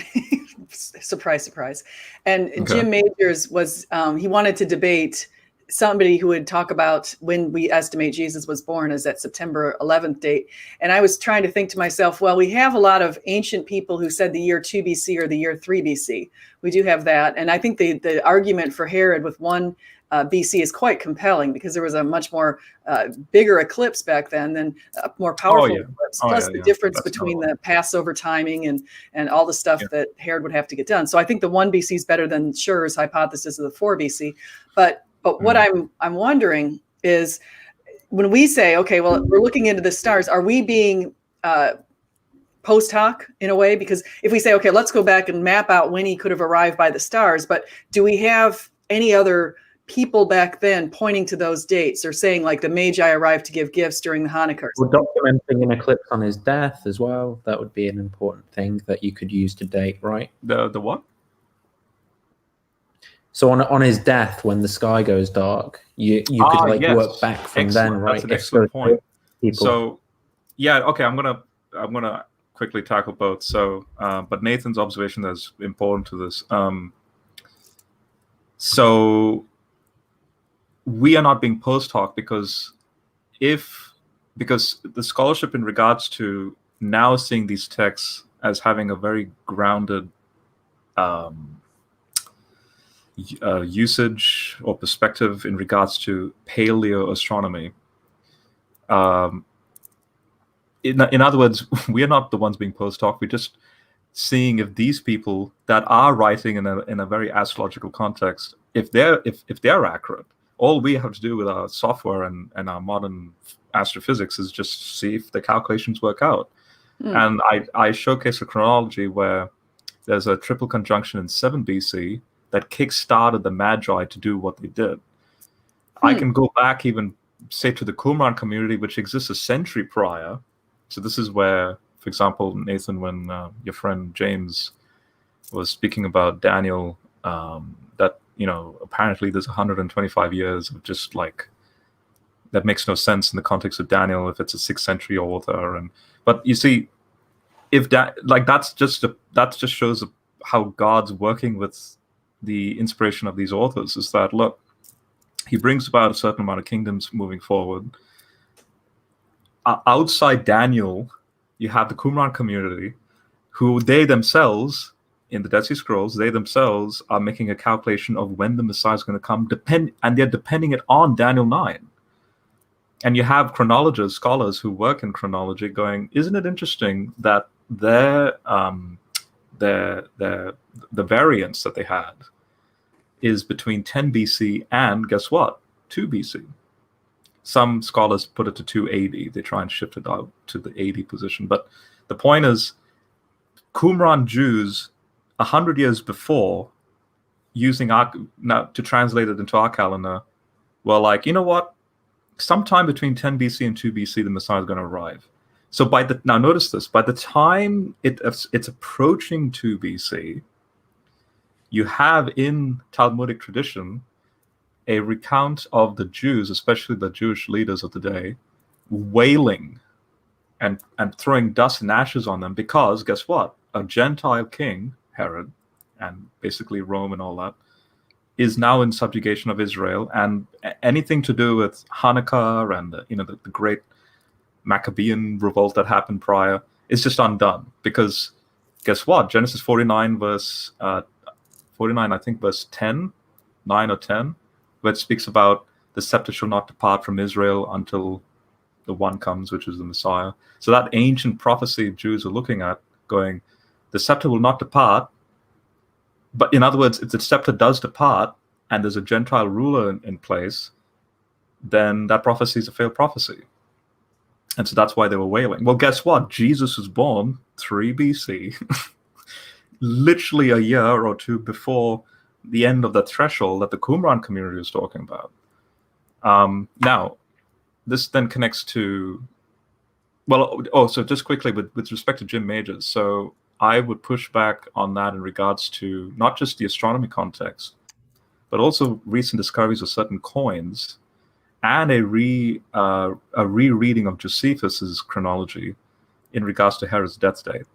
surprise, surprise, and Jim Majors was, he wanted to debate somebody who would talk about when we estimate Jesus was born as that September 11th date. And I was trying to think to myself, well, we have a lot of ancient people who said the year 2 BC or the year 3 BC. We do have that. And I think the argument for Herod with 1 BC is quite compelling, because there was a much more bigger eclipse back then than a more powerful eclipse. Plus the difference between the Passover timing and all the stuff that Herod would have to get done. So I think the 1 BC is better than Schur's hypothesis of the 4 BC. But what I'm wondering is, when we say, okay, well, we're looking into the stars, are we being post hoc in a way? Because if we say, okay, let's go back and map out when he could have arrived by the stars, but do we have any other people back then pointing to those dates, or saying like the Magi arrived to give gifts during the Hanukkah? Or documenting an eclipse on his death as well. That would be an important thing that you could use to date, right? The what? So on his death, when the sky goes dark, you could work back from then, right? That's an excellent point. So okay, I'm gonna quickly tackle both. So but Nathan's observation is important to this. So we are not being post hoc, because the scholarship in regards to now seeing these texts as having a very grounded usage or perspective in regards to paleoastronomy. In other words, we are not the ones being post hoc. We're just seeing if these people that are writing in a very astrological context, if they're accurate. All we have to do with our software and our modern astrophysics is just see if the calculations work out. And I showcase a chronology where there's a triple conjunction in 7 BC that kick-started the Magi to do what they did. I can go back even, say, to the Qumran community, which exists a century prior. So this is where, for example, Nathan, when your friend James was speaking about Daniel, that, apparently there's 125 years of just like, that makes no sense in the context of Daniel if it's a 6th century author. But you see, if that just shows how God's working with the inspiration of these authors, is that, look, he brings about a certain amount of kingdoms moving forward. Outside Daniel, you have the Qumran community, who they themselves, in the Dead Sea Scrolls, they themselves are making a calculation of when the Messiah is going to come, and they're depending it on Daniel 9. And you have chronologists, scholars who work in chronology, going, isn't it interesting that the variance that they had is between 10 BC and, guess what, 2 BC. Some scholars put it to 280. They try and shift it out to the 80 position. But the point is, Qumran Jews, 100 years before, using now to translate it into our calendar, were like, you know what? Sometime between 10 BC and 2 BC, the Messiah is going to arrive. So now notice this, by the time it's approaching 2 BC, you have in Talmudic tradition a recount of the Jews, especially the Jewish leaders of the day, wailing and throwing dust and ashes on them, because guess what? A Gentile king, Herod, and basically Rome and all that, is now in subjugation of Israel, and anything to do with Hanukkah and the great Maccabean revolt that happened prior is just undone, because guess what? Genesis 49 verse 49, I think verse 10, 9 or 10, where it speaks about the scepter shall not depart from Israel until the one comes, which is the Messiah. So that ancient prophecy Jews are looking at, going, the scepter will not depart. But in other words, if the scepter does depart and there's a Gentile ruler in place, then that prophecy is a failed prophecy. And so that's why they were wailing. Well, guess what? Jesus was born 3 BC, literally a year or two before the end of the threshold that the Qumran community was talking about. Now, this then connects to, so just quickly with respect to Jim Majors. So I would push back on that in regards to not just the astronomy context, but also recent discoveries of certain coins and a rereading of Josephus's chronology, in regards to Herod's death date.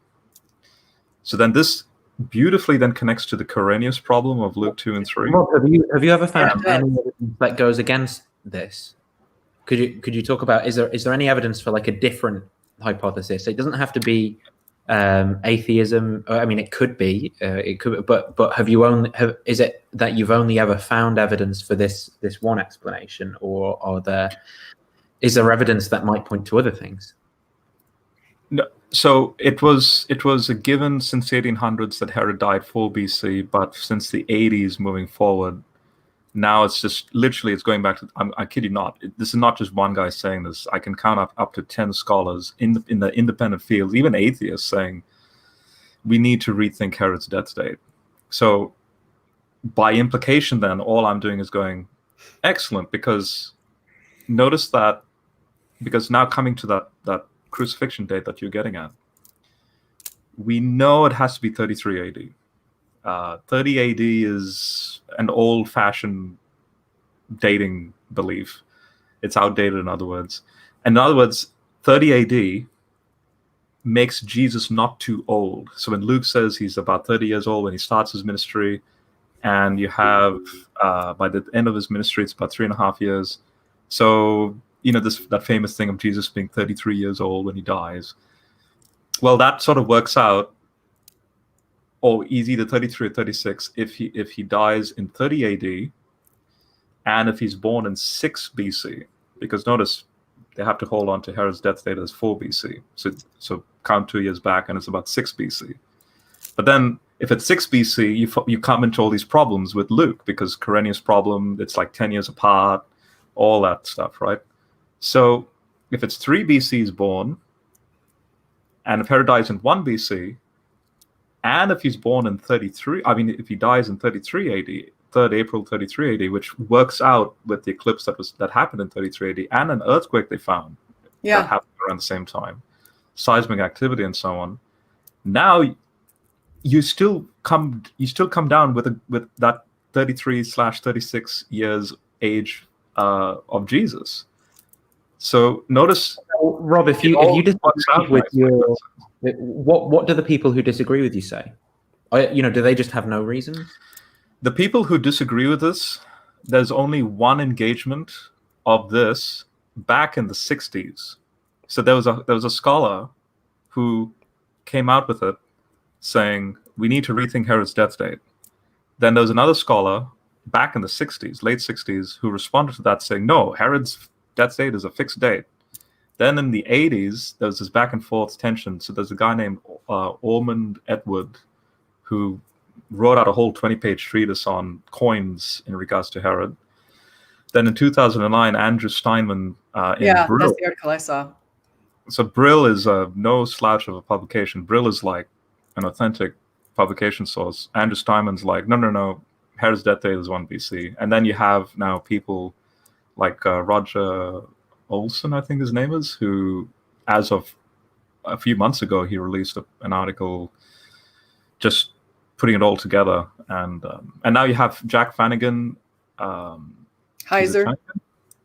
So then this beautifully then connects to the Quirinius problem of Luke 2 and 3. Rob, have you ever found any evidence that goes against this? Could you talk about, is there any evidence for like a different hypothesis? It doesn't have to be atheism. I mean, it could be. But is it that you've only ever found evidence for this one explanation, or is there evidence that might point to other things? No. So it was a given since 1800s that Herod died 4 BC, but since the 80s moving forward, now it's just literally it's going back to. I kid you not. This is not just one guy saying this. I can count up to 10 scholars in the independent field, even atheists, saying we need to rethink Herod's death date. So by implication, then all I'm doing is going excellent, because notice that, because now coming to that crucifixion date that you're getting at, we know it has to be 33 AD. 30 AD is an old-fashioned dating belief. It's outdated, in other words. And in other words, 30 AD makes Jesus not too old. So when Luke says he's about 30 years old when he starts his ministry, and you have, by the end of his ministry, it's about 3.5 years. So, you know, that famous thing of Jesus being 33 years old when he dies. Well, that sort of works out, or he's either 33 or 36 if he dies in 30 AD, and if he's born in 6 BC, because notice they have to hold on to Herod's death date as 4 BC. So count 2 years back, and it's about 6 BC. But then if it's 6 BC, you come into all these problems with Luke, because Quirinius problem, it's like 10 years apart, all that stuff, right? So if it's 3 BC he's born, and if Herod dies in 1 BC, and if he's born in 33, I mean, if he dies in 33 AD, 3rd April 33 AD, which works out with the eclipse that happened in 33 AD, and an earthquake they found that happened around the same time, seismic activity and so on. Now you still come down with that 33/36 years age of Jesus. So notice, Rob, if you disagree with your, what do the people who disagree with you say? Do they just have no reason? The people who disagree with this, there's only one engagement of this back in the 60s. So there was a scholar who came out with it saying we need to rethink Herod's death date. Then there was another scholar back in the 60s, late 60s, who responded to that saying, no, Herod's death date is a fixed date. Then in the 80s, there was this back and forth tension. So there's a guy named Ormond who wrote out a whole 20-page treatise on coins in regards to Herod. Then in 2009, Andrew Steinman in Brill. That's the article I saw. So Brill is no slouch of a publication. Brill is like an authentic publication source. Andrew Steinman's like, no, Herod's death date is 1 BC. And then you have now people like Roger Olson, I think his name is, who, as of a few months ago, he released an article just putting it all together. And now you have Jack Flanagan. Heiser.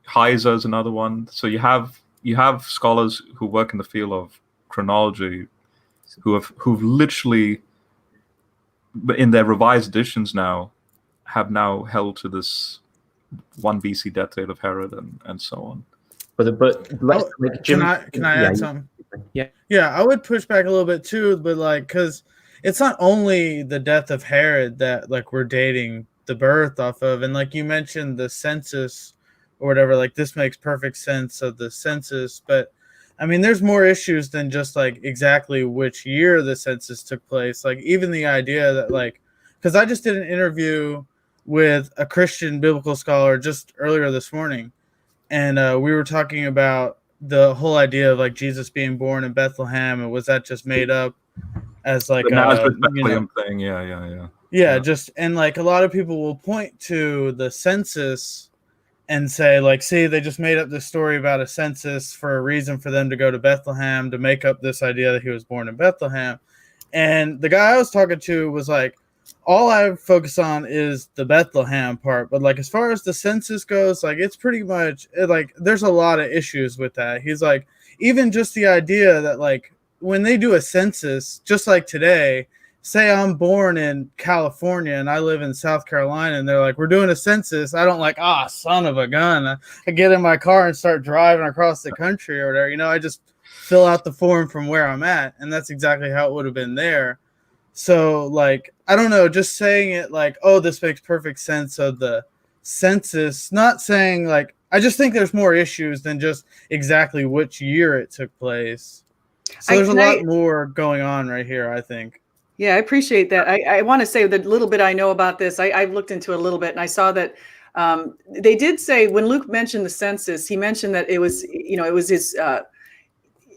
Heiser is another one. So you have scholars who work in the field of chronology who've literally, in their revised editions now, have now held to this 1 BC death date of Herod and so on. Can I add something? Yeah, I would push back a little bit too, but because it's not only the death of Herod that we're dating the birth off of, and you mentioned the census or whatever, this makes perfect sense of the census, but I mean there's more issues than just exactly which year the census took place. Even the idea that because I just did an interview with a Christian biblical scholar just earlier this morning, and we were talking about the whole idea of Jesus being born in Bethlehem, and was that just made up as the Nazareth Bethlehem thing? Yeah. Just, and a lot of people will point to the census and say see, they just made up this story about a census for a reason for them to go to Bethlehem to make up this idea that he was born in Bethlehem. And the guy I was talking to was all I focus on is the Bethlehem part, but as far as the census goes, it's pretty much there's a lot of issues with that. He's even just the idea that when they do a census, just like today, say I'm born in California and I live in South Carolina, and they're like, we're doing a census. I don't like, son of a gun. I get in my car and start driving across the country or whatever. You know, I just fill out the form from where I'm at. And that's exactly how it would have been there. So, like, I don't know, just saying it like, oh, this makes perfect sense of the census, not saying like, I just think there's more issues than just exactly which year it took place. So there's a lot more going on right here, I think. Yeah, I appreciate that. I want to say the little bit I know about this, I looked into it a little bit, and I saw that they did say, when Luke mentioned the census, he mentioned that it was, it was his,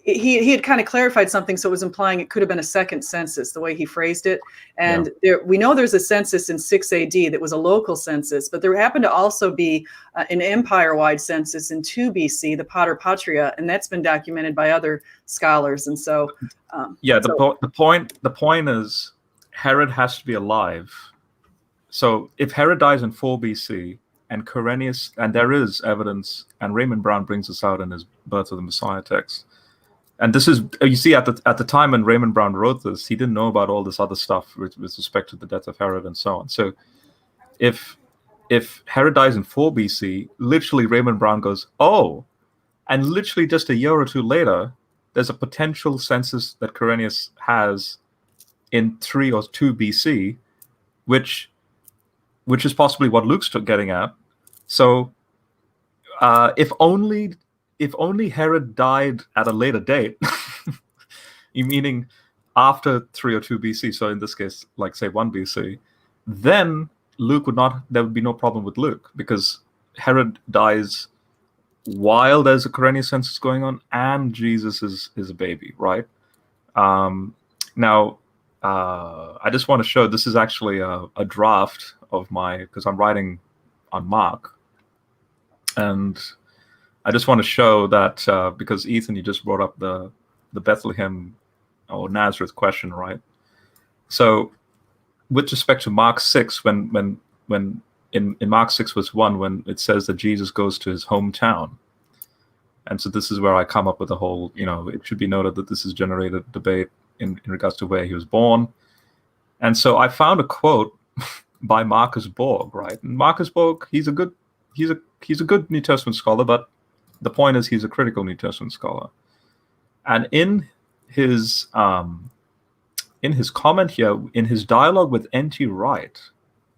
he had kind of clarified something, so it was implying it could have been a second census, the way he phrased it. And we know there's a census in 6 AD that was a local census, but there happened to also be an empire-wide census in 2 BC, the Pater Patria, and that's been documented by other scholars. And so, the point is Herod has to be alive. So if Herod dies in 4 BC and Quirinius, and there is evidence, and Raymond Brown brings this out in his Birth of the Messiah text. And this is, you see, at the time when Raymond Brown wrote this, he didn't know about all this other stuff with respect to the death of Herod and so on. So if Herod dies in 4 BC, literally Raymond Brown goes, oh, and literally just a year or two later, there's a potential census that Quirinius has in 3 or 2 BC, which is possibly what Luke's getting at. So if only Herod died at a later date, meaning after 3 or 2 BC, so in this case, like say 1 BC, then there would be no problem with Luke, because Herod dies while there's a Quirinius census going on and Jesus is a baby, right? Now, I just want to show, this is actually a draft of because I'm writing on Mark, and I just want to show that because Ethan, you just brought up the Bethlehem or Nazareth question, right? So, with respect to Mark 6, when in Mark 6 verse 1, when it says that Jesus goes to his hometown, and so this is where I come up with the whole, it should be noted that this has generated debate in regards to where he was born, and so I found a quote by Marcus Borg, right? And Marcus Borg, he's a good New Testament scholar, but the point is, he's a critical New Testament scholar, and in his comment here, in his dialogue with N.T. Wright,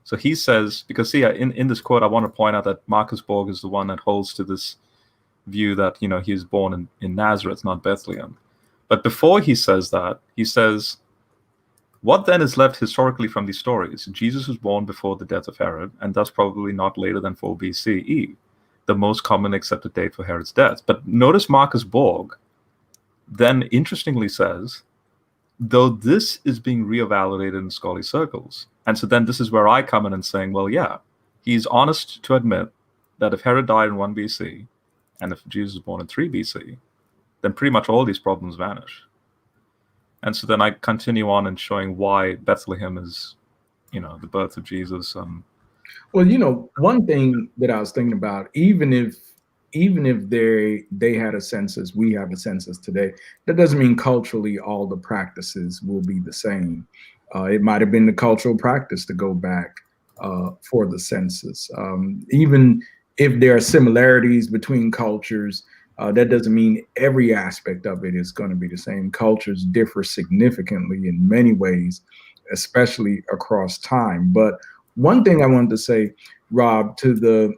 so he says, because see, in this quote, I want to point out that Marcus Borg is the one that holds to this view that he was born in Nazareth, not Bethlehem. But before he says that, he says, what then is left historically from these stories? Jesus was born before the death of Herod, and thus probably not later than 4 BCE. The most common accepted date for Herod's death. But notice Marcus Borg then interestingly says, though this is being reevaluated in scholarly circles. And so then this is where I come in and saying, well, yeah, he's honest to admit that if Herod died in 1 BC, and if Jesus was born in 3 BC, then pretty much all these problems vanish. And so then I continue on in showing why Bethlehem is, the birth of Jesus. Well, one thing that I was thinking about, even if they had a census, we have a census today, that doesn't mean culturally all the practices will be the same. It might have been the cultural practice to go back for the census. Even if there are similarities between cultures, that doesn't mean every aspect of it is going to be the same. Cultures differ significantly in many ways, especially across time. But one thing I wanted to say, Rob, to the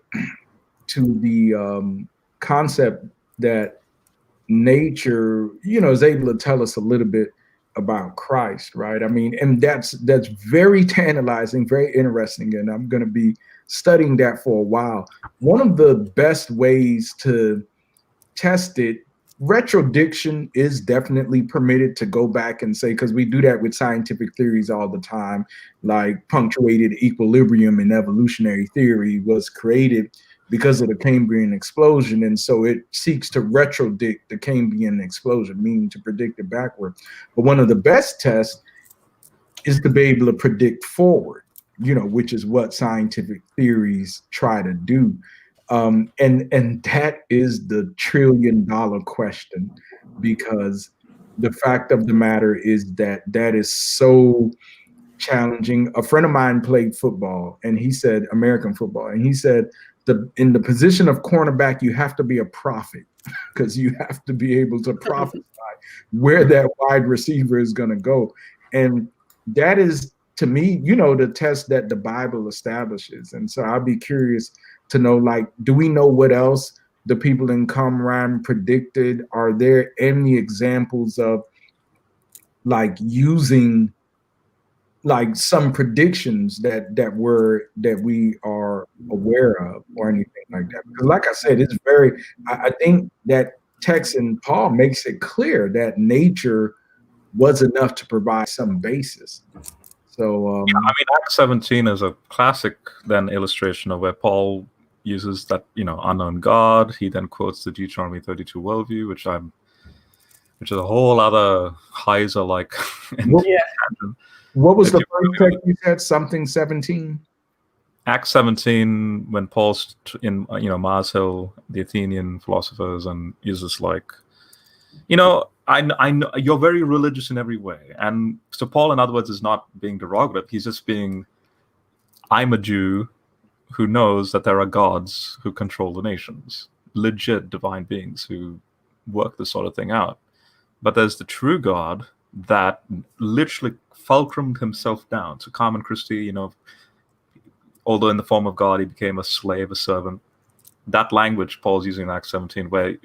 concept that nature, is able to tell us a little bit about Christ, right? I mean, and that's very tantalizing, very interesting, and I'm going to be studying that for a while. One of the best ways to test it, retrodiction is definitely permitted to go back and say, because we do that with scientific theories all the time, like punctuated equilibrium in evolutionary theory was created because of the Cambrian explosion. And so it seeks to retrodict the Cambrian explosion, meaning to predict it backward. But one of the best tests is to be able to predict forward, which is what scientific theories try to do. And that is the $1 trillion question, because the fact of the matter is that is so challenging. A friend of mine played football, and he said American football, and he said in the position of cornerback, you have to be a prophet because you have to be able to prophesy where that wide receiver is going to go. And that is, to me, the test that the Bible establishes. And so I'll be curious to know, like, do we know what else the people in Qumran predicted? Are there any examples of like using like some predictions that we are aware of or anything like that? Because like I said, it's I think that text in Paul makes it clear that nature was enough to provide some basis. So Acts 17 is a classic then illustration of where Paul uses that unknown God. He then quotes the Deuteronomy 32 worldview, which is a whole other Heiser like. What was the first text you said? Something 17? Acts 17, when Paul's in Mars Hill, the Athenian philosophers, and uses like, I know you're very religious in every way. And so Paul, in other words, is not being derogative. He's just being, I'm a Jew who knows that there are gods who control the nations, legit divine beings who work this sort of thing out. But there's the true God that literally fulcrumed himself down. So Carmen Christi, although in the form of God, he became a slave, a servant. That language Paul's using in Acts 17, where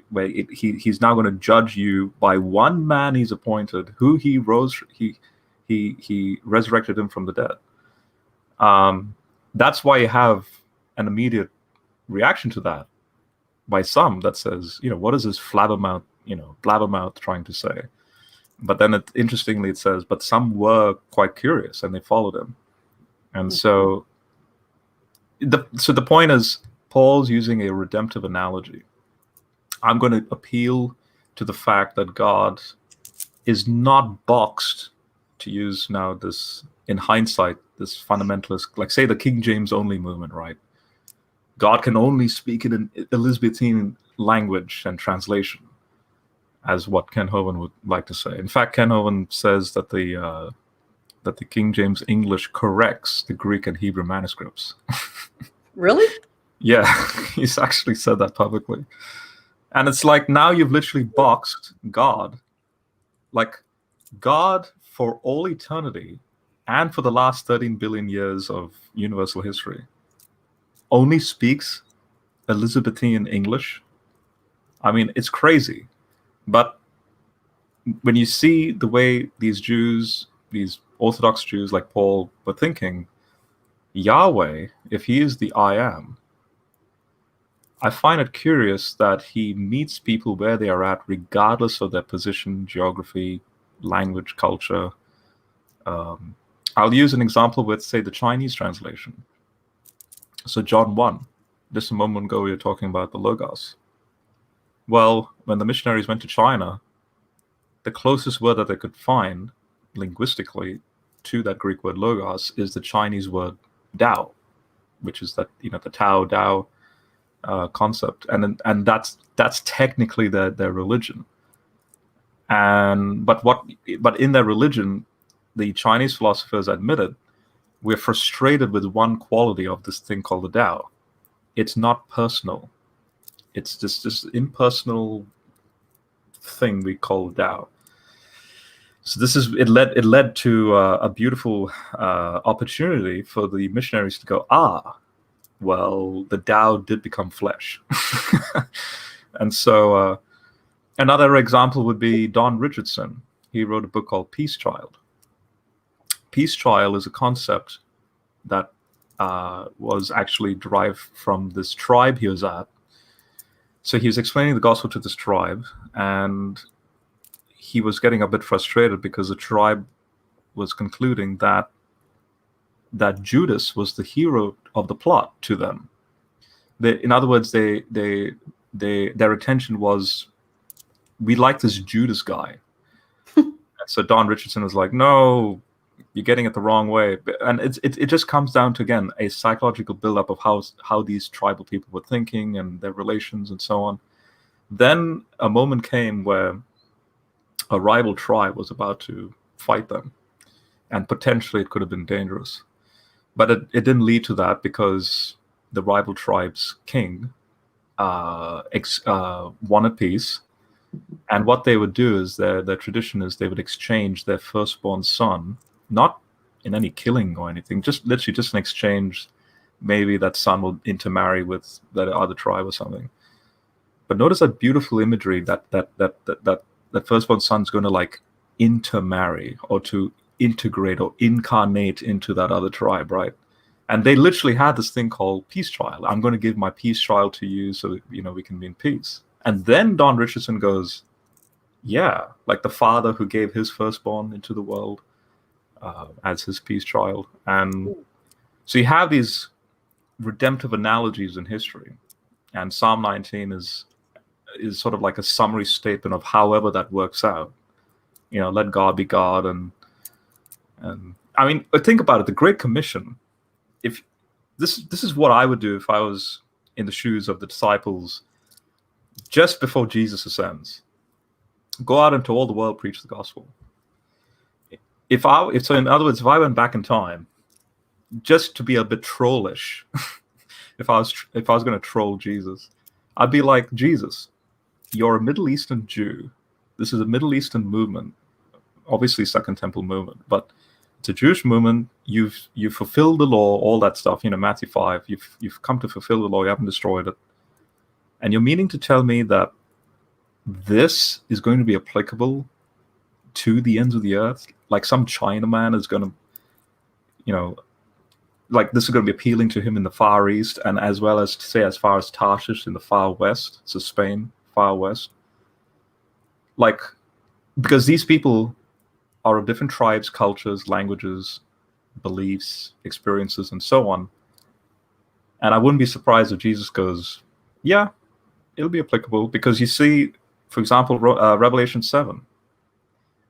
he's now going to judge you by one man he's appointed, who he resurrected him from the dead. That's why you have an immediate reaction to that by some that says, what is this blabbermouth trying to say? But then interestingly it says, but some were quite curious and they followed him. And so the point is, Paul's using a redemptive analogy. I'm going to appeal to the fact that God is not boxed, to use now this, in hindsight, this fundamentalist, like say the King James only movement, right? God can only speak in an Elizabethan language and translation, as what Ken Hovind would like to say. In fact, Ken Hovind says that the King James English corrects the Greek and Hebrew manuscripts. Really? Yeah, he's actually said that publicly. And it's like, now you've literally boxed God. Like, God for all eternity and for the last 13 billion years of universal history only speaks Elizabethan English. I mean, it's crazy. But when you see the way these Jews, these Orthodox Jews like Paul were thinking, Yahweh, if he is the I am, I find it curious that he meets people where they are at, regardless of their position, geography, language, culture. I'll use an example with, say, the Chinese translation. So John 1, just a moment ago we were talking about the Logos. Well, when the missionaries went to China, the closest word that they could find linguistically to that Greek word Logos is the Chinese word Tao, which is that, the Tao concept, and that's technically their religion. But in their religion, the Chinese philosophers admitted, we're frustrated with one quality of this thing called the Tao. It's not personal. It's just this impersonal thing we call Tao. So it led to a beautiful opportunity for the missionaries to go, well, the Tao did become flesh. And so another example would be Don Richardson. He wrote a book called Peace Child. Peace Trial is a concept that was actually derived from this tribe he was at. So he was explaining the gospel to this tribe, and he was getting a bit frustrated because the tribe was concluding that Judas was the hero of the plot to them. In other words, their attention was, we like this Judas guy. And so Don Richardson was like, no, you're getting it the wrong way. And it just comes down to, again, a psychological buildup of how these tribal people were thinking and their relations and so on. Then a moment came where a rival tribe was about to fight them, and potentially it could have been dangerous. But it didn't lead to that because the rival tribe's king wanted peace. And what they would do is their tradition is they would exchange their firstborn son, not in any killing or anything, just literally just an exchange. Maybe that son will intermarry with that other tribe or something. But notice that beautiful imagery that firstborn son's going to like intermarry or to integrate or incarnate into that other tribe, right? And they literally had this thing called peace trial. I'm going to give my peace trial to you so we can be in peace. And then Don Richardson goes, yeah, like the father who gave his firstborn into the world as his peace child. And so you have these redemptive analogies in history. And Psalm 19 is sort of like a summary statement of however that works out. Let God be God. And I mean, think about it, the Great Commission. If this is what I would do if I was in the shoes of the disciples just before Jesus ascends. Go out into all the world, preach the gospel. So in other words, if I went back in time, just to be a bit trollish, if I was going to troll Jesus, I'd be like, Jesus, you're a Middle Eastern Jew. This is a Middle Eastern movement, obviously Second Temple movement, but it's a Jewish movement. You've fulfilled the law, all that stuff. Matthew 5. You've come to fulfill the law. You haven't destroyed it. And you're meaning to tell me that this is going to be applicable to the ends of the earth? Like some Chinaman is going to, like this is going to be appealing to him in the Far East, and as well as, say, as far as Tarshish in the far west, so Spain, far west. Like, because these people are of different tribes, cultures, languages, beliefs, experiences, and so on. And I wouldn't be surprised if Jesus goes, yeah, it'll be applicable, because you see, for example, Revelation 7.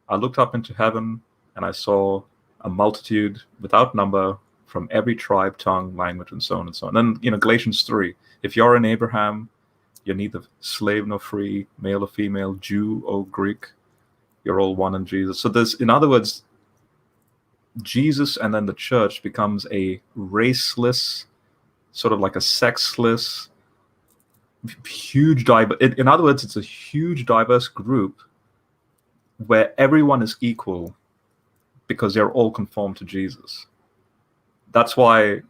I looked up into heaven and I saw a multitude without number from every tribe, tongue, language, and so on and so on. And then, Galatians 3, if you're in Abraham, you're neither slave nor free, male or female, Jew or Greek, you're all one in Jesus. So in other words, Jesus and then the church becomes a raceless, sort of like a sexless, in other words, it's a huge diverse group where everyone is equal because they're all conformed to Jesus. That's why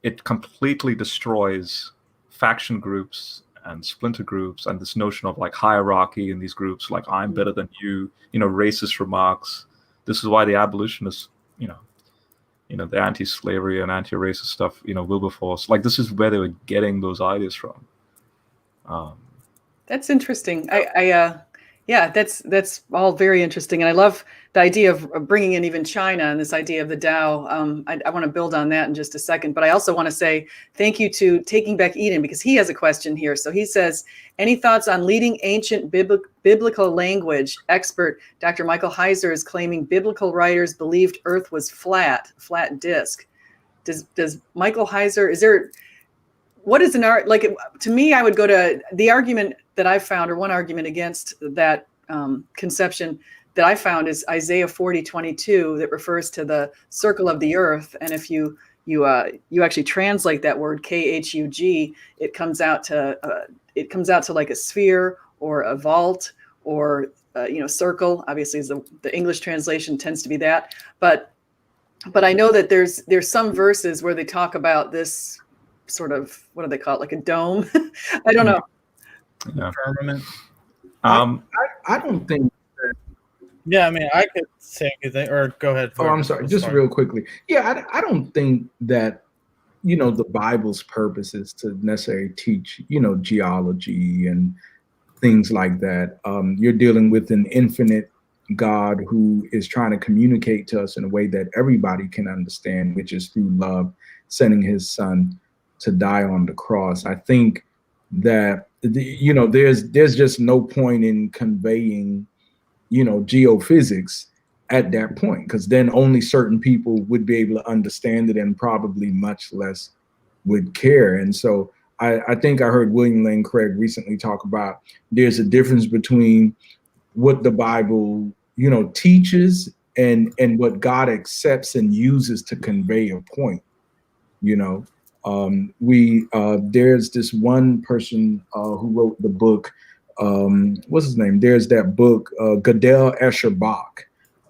it completely destroys faction groups and splinter groups and this notion of like hierarchy in these groups, like I'm better than you, racist remarks. This is why the abolitionists, the anti-slavery and anti-racist stuff, Wilberforce, like this is where they were getting those ideas from. That's interesting. Yeah, that's all very interesting, and I love the idea of bringing in even China and this idea of the Tao. I want to build on that in just a second, but I also want to say thank you to Taking Back Eden, because he has a question here. So he says, any thoughts on leading ancient biblical language expert Dr. Michael Heiser is claiming biblical writers believed Earth was flat disk. Does Michael Heiser, what is an art like? To me, I would go to the argument that I found, or one argument against that conception that I found, is Isaiah 40:22, that refers to the circle of the earth. And if you actually translate that word KHUG, it comes out to like a sphere or a vault or circle. Obviously, the English translation tends to be that. But I know that there's some verses where they talk about this sort of, what do they call it, like a dome? I don't know. Yeah. Firmament. I don't think. Yeah, I mean, I could say anything, or go ahead. Oh, I'm sorry. Just real quickly. Yeah, I don't think that, the Bible's purpose is to necessarily teach, geology and things like that. You're dealing with an infinite God who is trying to communicate to us in a way that everybody can understand, which is through love, sending his son to die on the cross. I think that, there's just no point in conveying, geophysics at that point, because then only certain people would be able to understand it, and probably much less would care. And so I think I heard William Lane Craig recently talk about there's a difference between what the Bible, teaches and what God accepts and uses to convey a point. There's this one person who wrote the book. What's his name? There's that book, Gadel Escher Bach,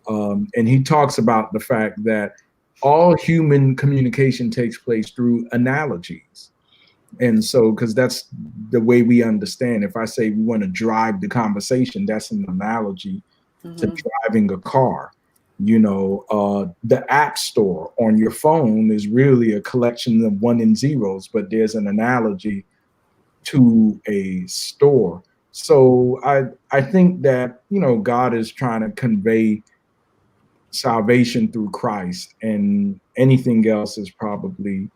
and he talks about the fact that all human communication takes place through analogies. And so, because that's the way we understand. If I say we want to drive the conversation, that's an analogy to driving a car. The app store on your phone is really a collection of 1 and zeros, but there's an analogy to a store. So I think that, God is trying to convey salvation through Christ, and anything else is probably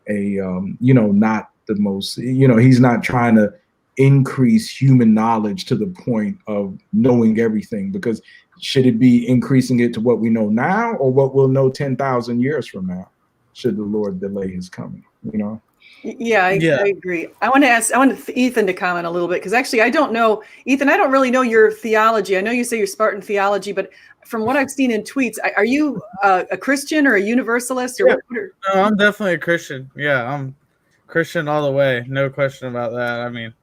not the most, he's not trying to increase human knowledge to the point of knowing everything, because should it be increasing it to what we know now, or what we'll know 10,000 years from now, should the Lord delay his coming, Yeah, I agree. I want Ethan to comment a little bit, because actually I don't know, Ethan, I don't really know your theology. I know you say you're Spartan Theology, but from what I've seen in tweets, are you a Christian or a Universalist? Or No, I'm definitely a Christian. Yeah, I'm Christian all the way. No question about that. I mean,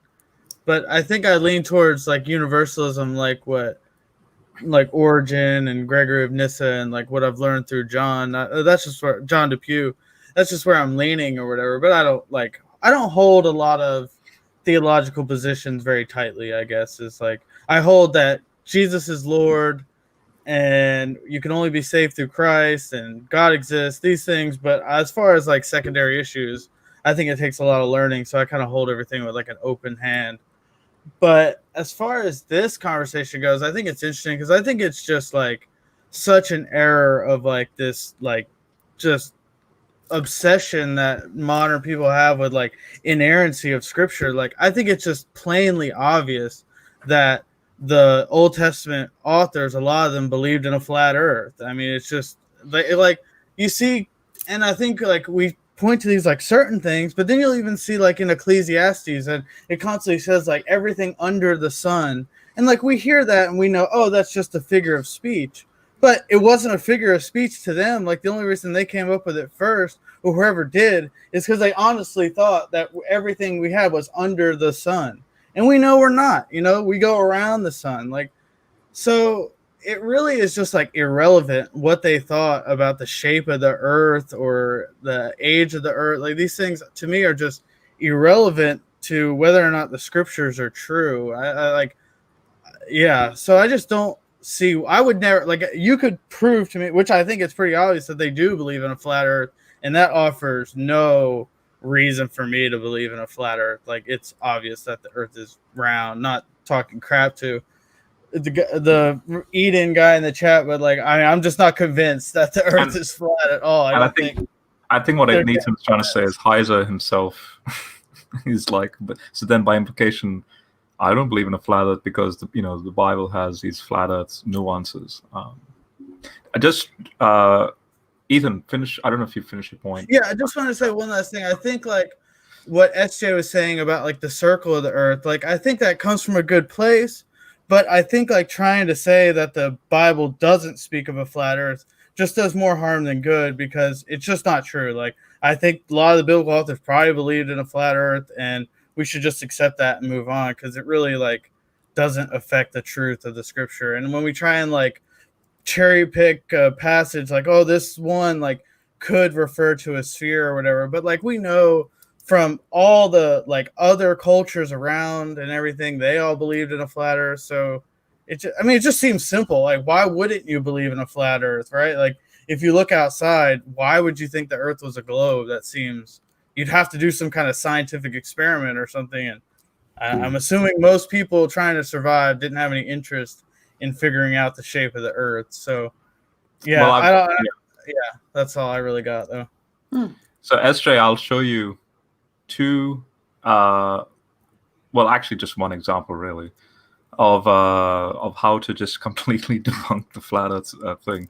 but I think I lean towards like Universalism, like Origen and Gregory of Nyssa, and like what I've learned through John. That's just for John DePew. That's just where I'm leaning or whatever. But I don't hold a lot of theological positions very tightly. I guess it's like I hold that Jesus is Lord, and you can only be saved through Christ, and God exists. These things, but as far as like secondary issues, I think it takes a lot of learning. So I kind of hold everything with like an open hand. But as far as this conversation goes, I think it's interesting because I think it's just like such an error of like this, like just obsession that modern people have with like inerrancy of scripture. Like, I think it's just plainly obvious that the Old Testament authors, a lot of them believed in a flat earth. I mean, it's just like you see, and I think like we point to these like certain things, but then you'll even see like in Ecclesiastes, and it constantly says like everything under the sun, and like we hear that and we know, oh, that's just a figure of speech, but it wasn't a figure of speech to them. Like the only reason they came up with it first, or whoever did, is because they honestly thought that everything we had was under the sun, and we know we're not. We go around the sun, like, so it really is just like irrelevant what they thought about the shape of the earth or the age of the earth. Like, these things to me are just irrelevant to whether or not the scriptures are true. So I just don't see, I would never, like, you could prove to me, which I think it's pretty obvious, that they do believe in a flat earth, and that offers no reason for me to believe in a flat earth. Like, it's obvious that the earth is round, not talking crap to the Eden guy in the chat, but like I'm just not convinced that the earth is flat at all. I think what Nathan's trying to say is Heiser himself is like, but so then by implication, I don't believe in a flat earth because the Bible has these flat earth nuances. Ethan, finish. I don't know if you finished your point. Yeah, I just want to say one last thing. I think like what SJ was saying about like the circle of the earth, like I think that comes from a good place. But I think like trying to say that the Bible doesn't speak of a flat earth just does more harm than good, because it's just not true. Like, I think a lot of the biblical authors probably believed in a flat earth, and we should just accept that and move on, because it really like doesn't affect the truth of the scripture. And when we try and like cherry pick a passage, like, oh, this one like could refer to a sphere or whatever, but like we know from all the like other cultures around and everything, they all believed in a flat earth. So it just seems simple. Like, why wouldn't you believe in a flat earth, right? Like, if you look outside, why would you think the earth was a globe? That seems, you'd have to do some kind of scientific experiment or something. And I'm assuming most people trying to survive didn't have any interest in figuring out the shape of the earth. So yeah, that's all I really got though. So SJ, I'll show you two, actually just one example really of how to just completely debunk the flat earth thing.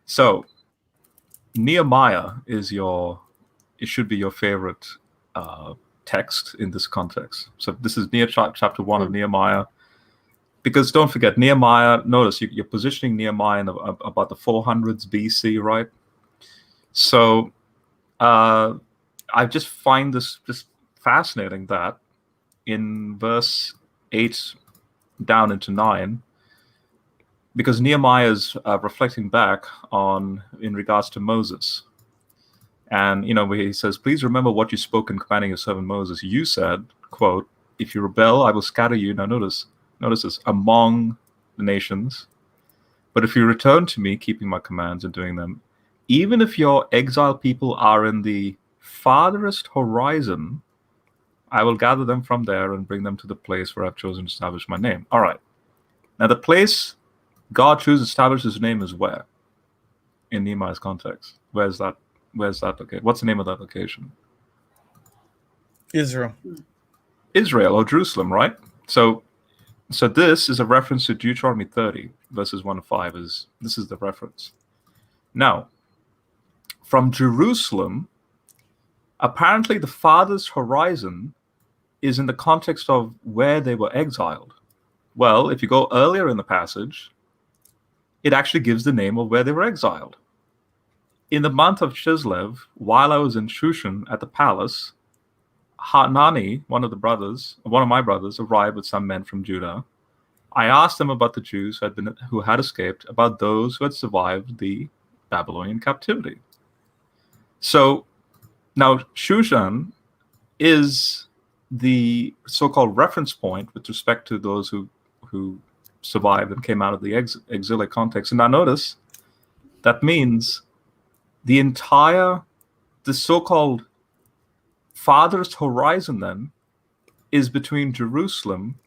So Nehemiah should be your favorite text in this context. So this is chapter 1 of Nehemiah. because don't forget Nehemiah. Notice you're positioning Nehemiah in about the 400s BC, right? So I just find this just fascinating that in verse 8 down into 9, because Nehemiah is reflecting back on in regards to Moses. And, where he says, please remember what you spoke in commanding your servant Moses. You said, quote, if you rebel, I will scatter you. Now notice this, among the nations. But if you return to me, keeping my commands and doing them, even if your exiled people are in the farthest horizon, I will gather them from there and bring them to the place where I've chosen to establish my name. All right. Now the place God chooses to establish his name is where? In Nehemiah's context. Where's that located? What's the name of that location? Israel or Jerusalem, right? So this is a reference to Deuteronomy 30, verses 1 to 5. This is the reference. Now, from Jerusalem, apparently the farthest horizon is in the context of where they were exiled. Well, if you go earlier in the passage, it actually gives the name of where they were exiled. In the month of Chislev, while I was in Shushan at the palace, Hanani, one of my brothers, arrived with some men from Judah. I asked them about the Jews who had escaped, about those who had survived the Babylonian captivity. So now Shushan is the so-called reference point with respect to those who survived and came out of the exilic context. And now notice, that means the so-called farthest horizon then is between Jerusalem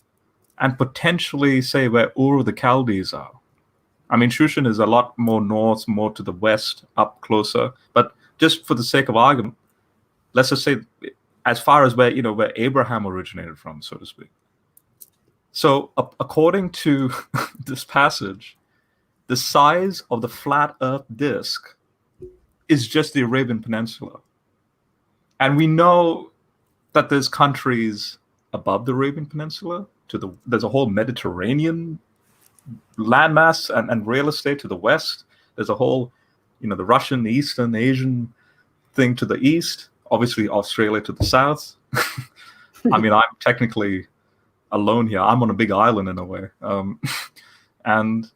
and potentially, say, where Ur of the Chaldees are. I mean, Shushan is a lot more north, more to the west, up closer. But just for the sake of argument, let's just say as far as where Abraham originated from, so to speak. So according to this passage, the size of the flat Earth disk is just the Arabian Peninsula. And we know that there's countries above the Arabian Peninsula. There's a whole Mediterranean landmass and real estate to the west. There's a whole, the Russian, Eastern, Asian thing to the east. Obviously, Australia to the south. I mean, I'm technically alone here. I'm on a big island in a way. And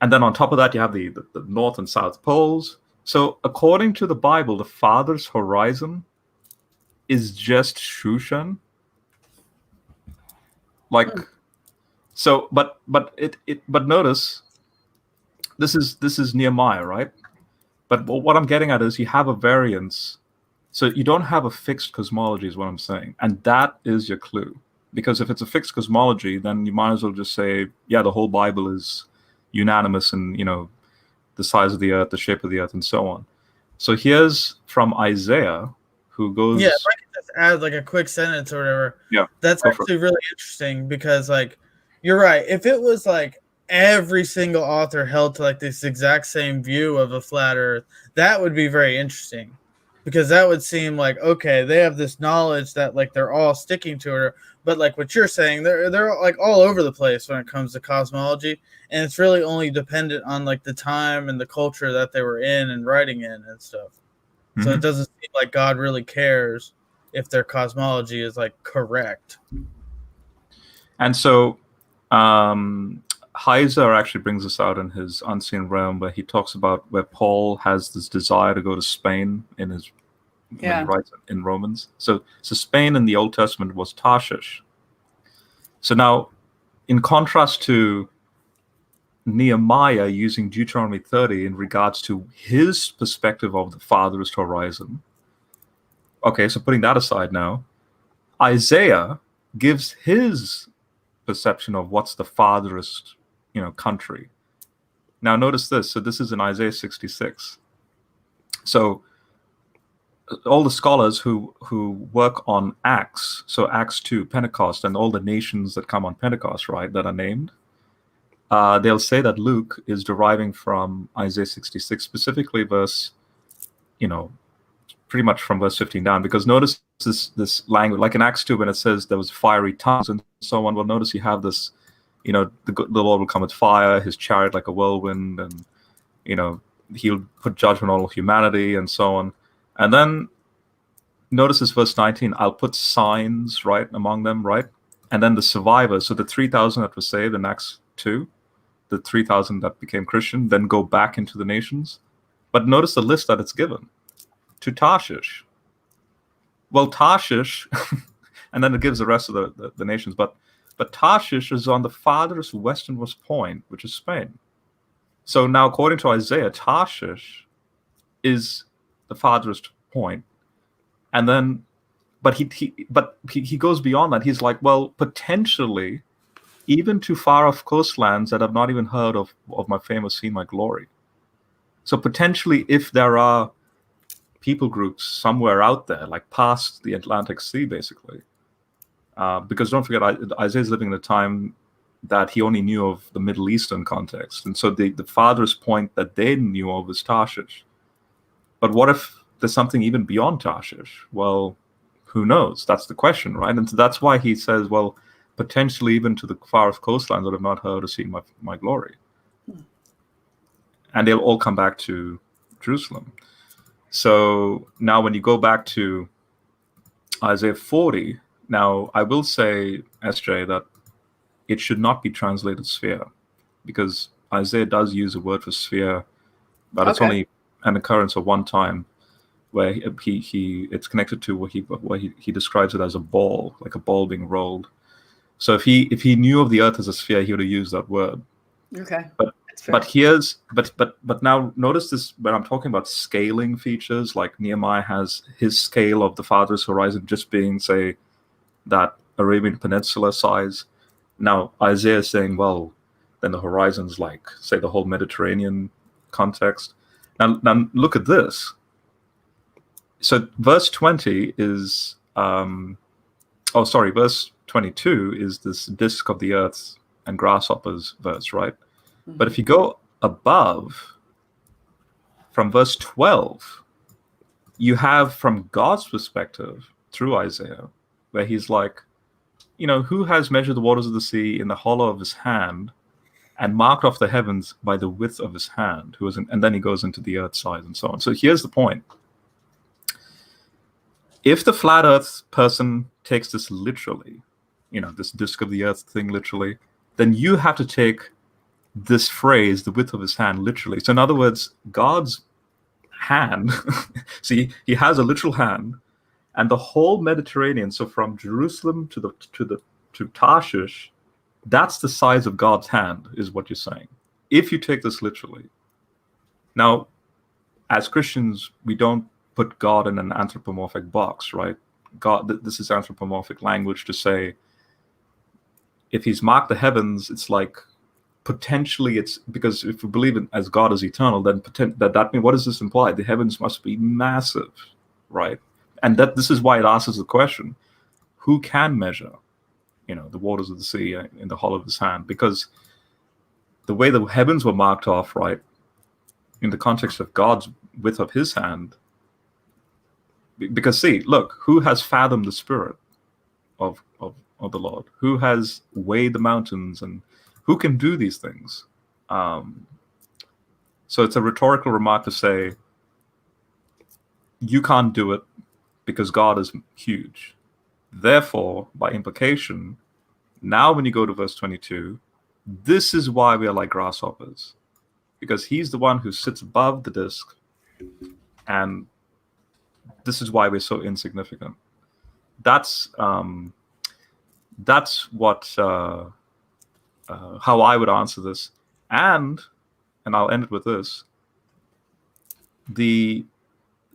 then on top of that, you have the North and South poles. So according to the Bible, the farthest horizon is just Shushan. So, but notice, this is Nehemiah, right? But what I'm getting at is you have a variance. So you don't have a fixed cosmology is what I'm saying. And that is your clue. Because if it's a fixed cosmology, then you might as well just say, yeah, the whole Bible is unanimous in, the size of the earth, the shape of the earth, and so on. So here's from Isaiah, who goes... Yeah, if I could just add like a quick sentence or whatever. Yeah, that's actually really interesting because, like, you're right. If it was like every single author held to like this exact same view of a flat earth, that would be very interesting. Because that would seem like, okay, they have this knowledge that like they're all sticking to it, but like what you're saying, they're like all over the place when it comes to cosmology, and it's really only dependent on like the time and the culture that they were in and writing in and stuff. Mm-hmm. So it doesn't seem like God really cares if their cosmology is like correct. And so Heiser actually brings us out in his Unseen Realm, where he talks about where Paul has this desire to go to Spain when he writes in Romans. So Spain in the Old Testament was Tarshish. So now, in contrast to Nehemiah using Deuteronomy 30 in regards to his perspective of the farthest horizon. Okay, so putting that aside now, Isaiah gives his perception of what's the farthest country. Now notice this. So this is in Isaiah 66. So all the scholars who work on Acts, so Acts 2, Pentecost, and all the nations that come on Pentecost, right, that are named, they'll say that Luke is deriving from Isaiah 66, specifically verse, pretty much from verse 15 down, because notice this language, like in Acts 2, when it says there was fiery tongues and so on, well, notice you have this the Lord will come with fire, his chariot like a whirlwind, and he'll put judgment on all humanity, and so on. And then notice this verse 19, I'll put signs, right, among them, right? And then the survivors, so the 3,000 that were saved in Acts 2, the 3,000 that became Christian, then go back into the nations. But notice the list that it's given. To Tarshish. Well, Tarshish, and then it gives the rest of the nations, but Tarshish is on the farthest westernmost point, which is Spain. So now, according to Isaiah, Tarshish is the farthest point. And then, but he goes beyond that. He's like, well, potentially, even to far off coastlands that have not even heard of my fame or seen my glory. So potentially, if there are people groups somewhere out there, like past the Atlantic Sea, basically, because don't forget, Isaiah's living in a time that he only knew of the Middle Eastern context. And so the farthest point that they knew of was Tarshish. But what if there's something even beyond Tarshish? Well, who knows? That's the question, right? And so that's why he says, well, potentially even to the farthest coastlands that have not heard or seen my glory. And they'll all come back to Jerusalem. So now when you go back to Isaiah 40, now I will say, SJ, that it should not be translated sphere, because Isaiah does use a word for sphere, but it's only an occurrence of one time, where it's connected to what he describes it as a ball, like a ball being rolled. So if he knew of the earth as a sphere, he would have used that word. Okay. But now notice this when I'm talking about scaling features, like Nehemiah has his scale of the farthest horizon just being, say, that Arabian Peninsula size. Now Isaiah is saying, well, then the horizon's like, say, the whole Mediterranean context. Now look at this. So verse 20 is, verse 22 is this disk of the earth and grasshoppers verse, right? Mm-hmm. But if you go above, from verse 12, you have from God's perspective through Isaiah, where he's like, who has measured the waters of the sea in the hollow of his hand and marked off the heavens by the width of his hand? And then he goes into the earth size and so on. So here's the point. If the flat earth person takes this literally, this disk of the earth thing literally, then you have to take this phrase, the width of his hand, literally. So in other words, God's hand, see, he has a literal hand, and the whole Mediterranean, so from Jerusalem to Tarshish, that's the size of God's hand, is what you're saying, if you take this literally. Now, as Christians, we don't put God in an anthropomorphic box, right? God, this is anthropomorphic language to say, if he's marked the heavens, it's like, potentially it's because if we believe in as God is eternal, then that means, what does this imply? The heavens must be massive, right? And that this is why it asks the question, who can measure, the waters of the sea in the hollow of his hand? Because the way the heavens were marked off, right, in the context of God's width of his hand, because see, look, who has fathomed the spirit of the Lord? Who has weighed the mountains, and who can do these things? So it's a rhetorical remark to say, you can't do it because God is huge. Therefore, by implication, now when you go to verse 22, this is why we are like grasshoppers, because he's the one who sits above the disk, and this is why we're so insignificant. That's what how I would answer this, and I'll end it with this: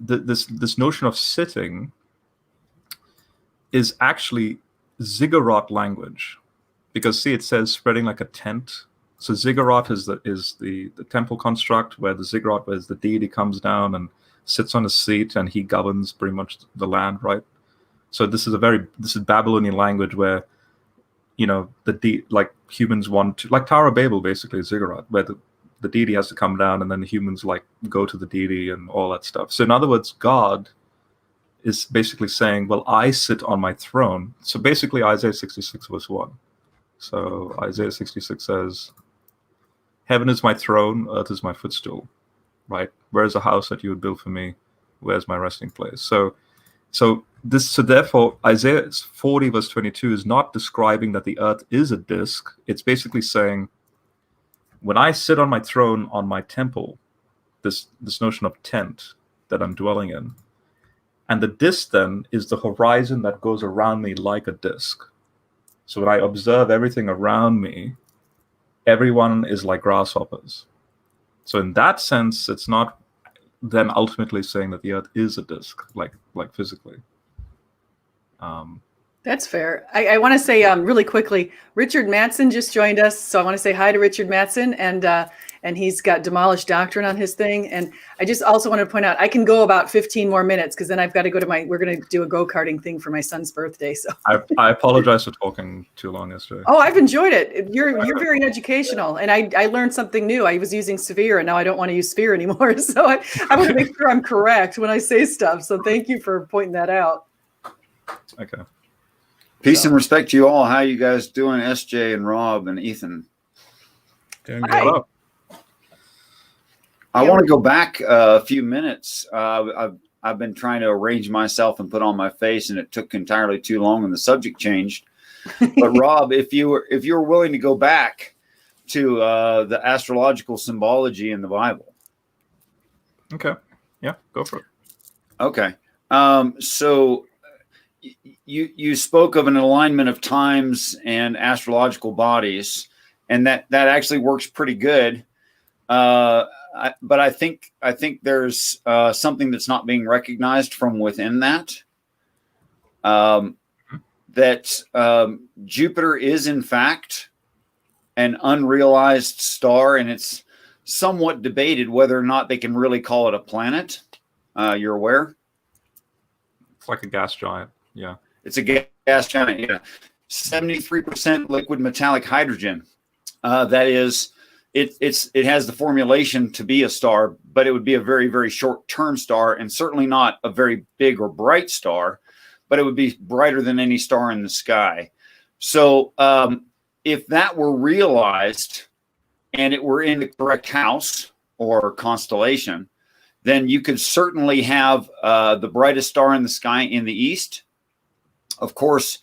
this notion of sitting is actually ziggurat language, because see, it says spreading like a tent. So ziggurat is the temple construct, where the ziggurat, where the deity comes down and sits on a seat and he governs pretty much the land, right? So this is Babylonian language where, like humans want to, like Tower of Babel, basically, ziggurat, where the deity has to come down and then the humans like go to the deity and all that stuff. So in other words, God is basically saying, well, I sit on my throne. So basically Isaiah 66 verse 1. So Isaiah 66 says, "Heaven is my throne, earth is my footstool." Right? Where's a house that you would build for me? Where's my resting place? So therefore Isaiah 40 verse 22 is not describing that the earth is a disk. It's basically saying, when I sit on my throne on my temple, this notion of tent that I'm dwelling in, and the disk then is the horizon that goes around me like a disk. So when I observe everything around me, everyone is like grasshoppers. So in that sense, it's not then ultimately saying that the earth is a disk, like physically. That's fair. I want to say really quickly, Richard Mattson just joined us, so I want to say hi to Richard Mattson, and he's got Demolished Doctrine on his thing. And I just also want to point out, I can go about 15 more minutes because then I've got to go to we're going to do a go-karting thing for my son's birthday. So I apologize for talking too long yesterday. Oh, I've enjoyed it. You're very educational, and I learned something new. I was using Sphere, and now I don't want to use Sphere anymore. So I want to make sure I'm correct when I say stuff. So thank you for pointing that out. Okay. Peace and respect to you all. How you guys doing, SJ and Rob and Ethan? Doing Hi. good. I want to go back a few minutes. I've been trying to arrange myself and put on my face, and it took entirely too long, and the subject changed. But Rob, if you were willing to go back to the astrological symbology in the Bible. Okay. Yeah, go for it. Okay. So you spoke of an alignment of times and astrological bodies, and that actually works pretty good. But I think there's something that's not being recognized from within that. That Jupiter is in fact an unrealized star, and it's somewhat debated whether or not they can really call it a planet. You're aware? It's like a gas giant. Yeah. It's a gas giant. Yeah. 73% liquid metallic hydrogen. That is, it has the formulation to be a star, but it would be a very, very short-term star, and certainly not a very big or bright star, but it would be brighter than any star in the sky. So if that were realized and it were in the correct house or constellation, then you could certainly have the brightest star in the sky in the east. Of course,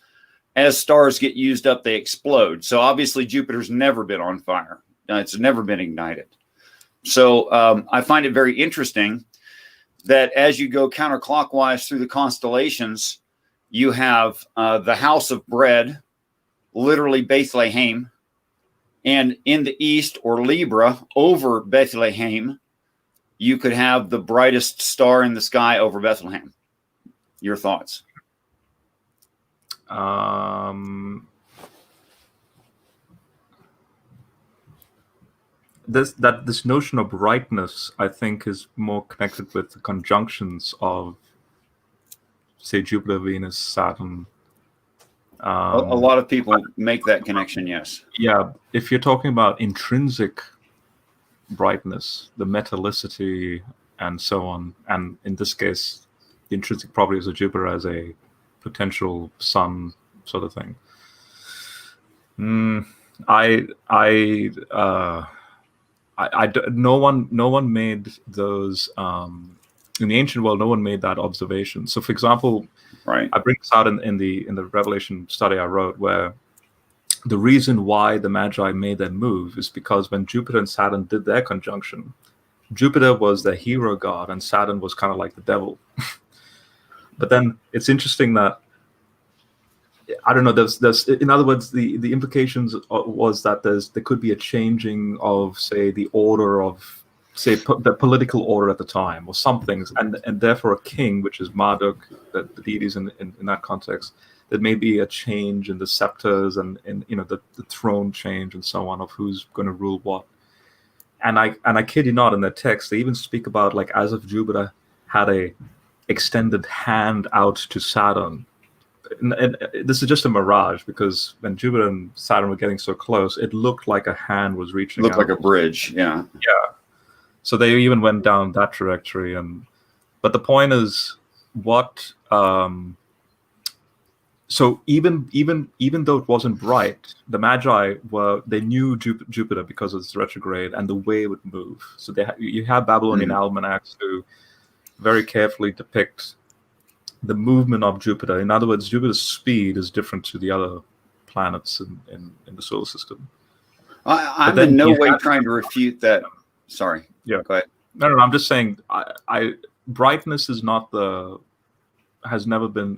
as stars get used up, they explode. So obviously Jupiter's never been on fire. It's never been ignited. So I find it very interesting that as you go counterclockwise through the constellations, you have the house of bread, literally Bethlehem, and in the east, or Libra, over Bethlehem, you could have the brightest star in the sky over Bethlehem. Your thoughts? This notion of brightness, I think, is more connected with the conjunctions of, say, Jupiter, Venus, Saturn. A lot of people make that connection, yes. Yeah, if you're talking about intrinsic brightness, the metallicity and so on, and in this case, the intrinsic properties of Jupiter as a potential sun sort of thing. No one made those in the ancient world. No one made that observation. So, for example, right, I bring this out in the Revelation study I wrote, where the reason why the Magi made that move is because when Jupiter and Saturn did their conjunction, Jupiter was the hero god and Saturn was kind of like the devil. But then it's interesting that, I don't know, there's in other words, the implications was that there could be a changing of, say, the order of, say, the political order at the time or some things, and therefore a king, which is Marduk, the deities in that context, there may be a change in the scepters and the throne change and so on of who's going to rule what. And I kid you not, in the text they even speak about, like, as if Jupiter had a extended hand out to Saturn. And this is just a mirage, because when Jupiter and Saturn were getting so close, it looked like a hand was reaching out. Looked like a bridge, yeah. Yeah. So they even went down that trajectory. But the point is, what so even though it wasn't bright, the Magi they knew Jupiter because of its retrograde and the way it would move. So you have Babylonian almanacs who very carefully depict the movement of Jupiter. In other words, Jupiter's speed is different to the other planets in the solar system. I'm in no way trying to refute that. Sorry. Yeah. Go ahead. No, I'm just saying, brightness is not has never been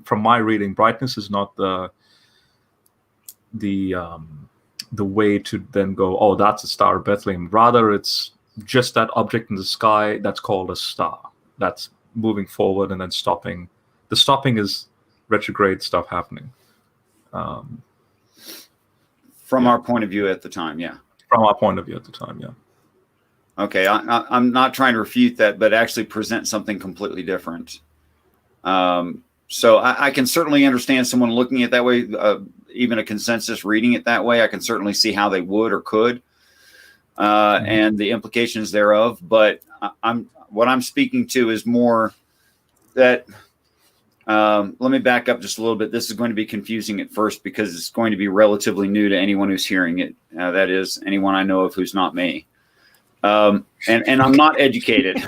from my reading. Brightness is not the way to then go, oh, that's a star of Bethlehem. Rather, it's just that object in the sky that's called a star. That's moving forward and then stopping. The stopping is retrograde stuff happening. From our point of view at the time, yeah. From our point of view at the time, yeah. Okay, I'm not trying to refute that, but actually present something completely different. So I can certainly understand someone looking at it that way, even a consensus reading it that way. I can certainly see how they would or could, and the implications thereof. But what I'm speaking to is more that. Let me back up just a little bit. This is going to be confusing at first because it's going to be relatively new to anyone who's hearing it. That is anyone I know of who's not me. And I'm not educated.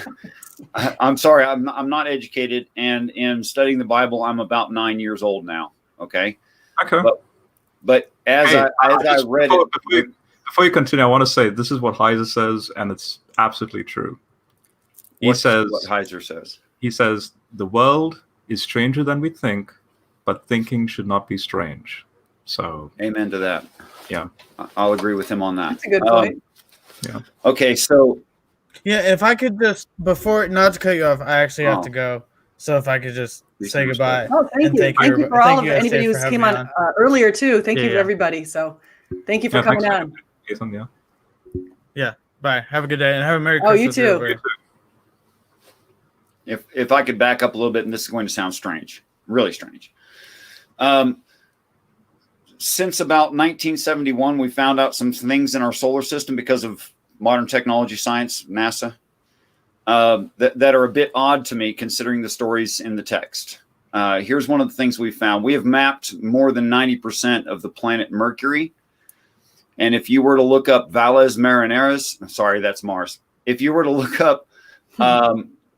I'm sorry, I'm not educated. And in studying the Bible, I'm about 9 years old now. Okay. Okay. But as I read it, before you continue, I want to say this is what Heiser says, and it's absolutely true. He says what Heiser says. He says the world is stranger than we think, but thinking should not be strange. So, amen to that. Yeah, I'll agree with him on that. That's a good point. Yeah. Okay, so yeah, if I could just not to cut you off, I actually have to go. So if I could just say goodbye. Oh, thank you. Thank you for all of anybody who came on earlier too. Thank you to everybody. So, thank you for coming on. Yeah. Yeah. Bye. Have a good day and have a Merry Christmas. Oh, you too. If I could back up a little bit, and this is going to sound strange, really strange. Since about 1971, we found out some things in our solar system because of modern technology, science, NASA, that are a bit odd to me considering the stories in the text. Here's one of the things we found. We have mapped more than 90% of the planet Mercury. And if you were to look up Valles Marineris, sorry, that's Mars. If you were to look up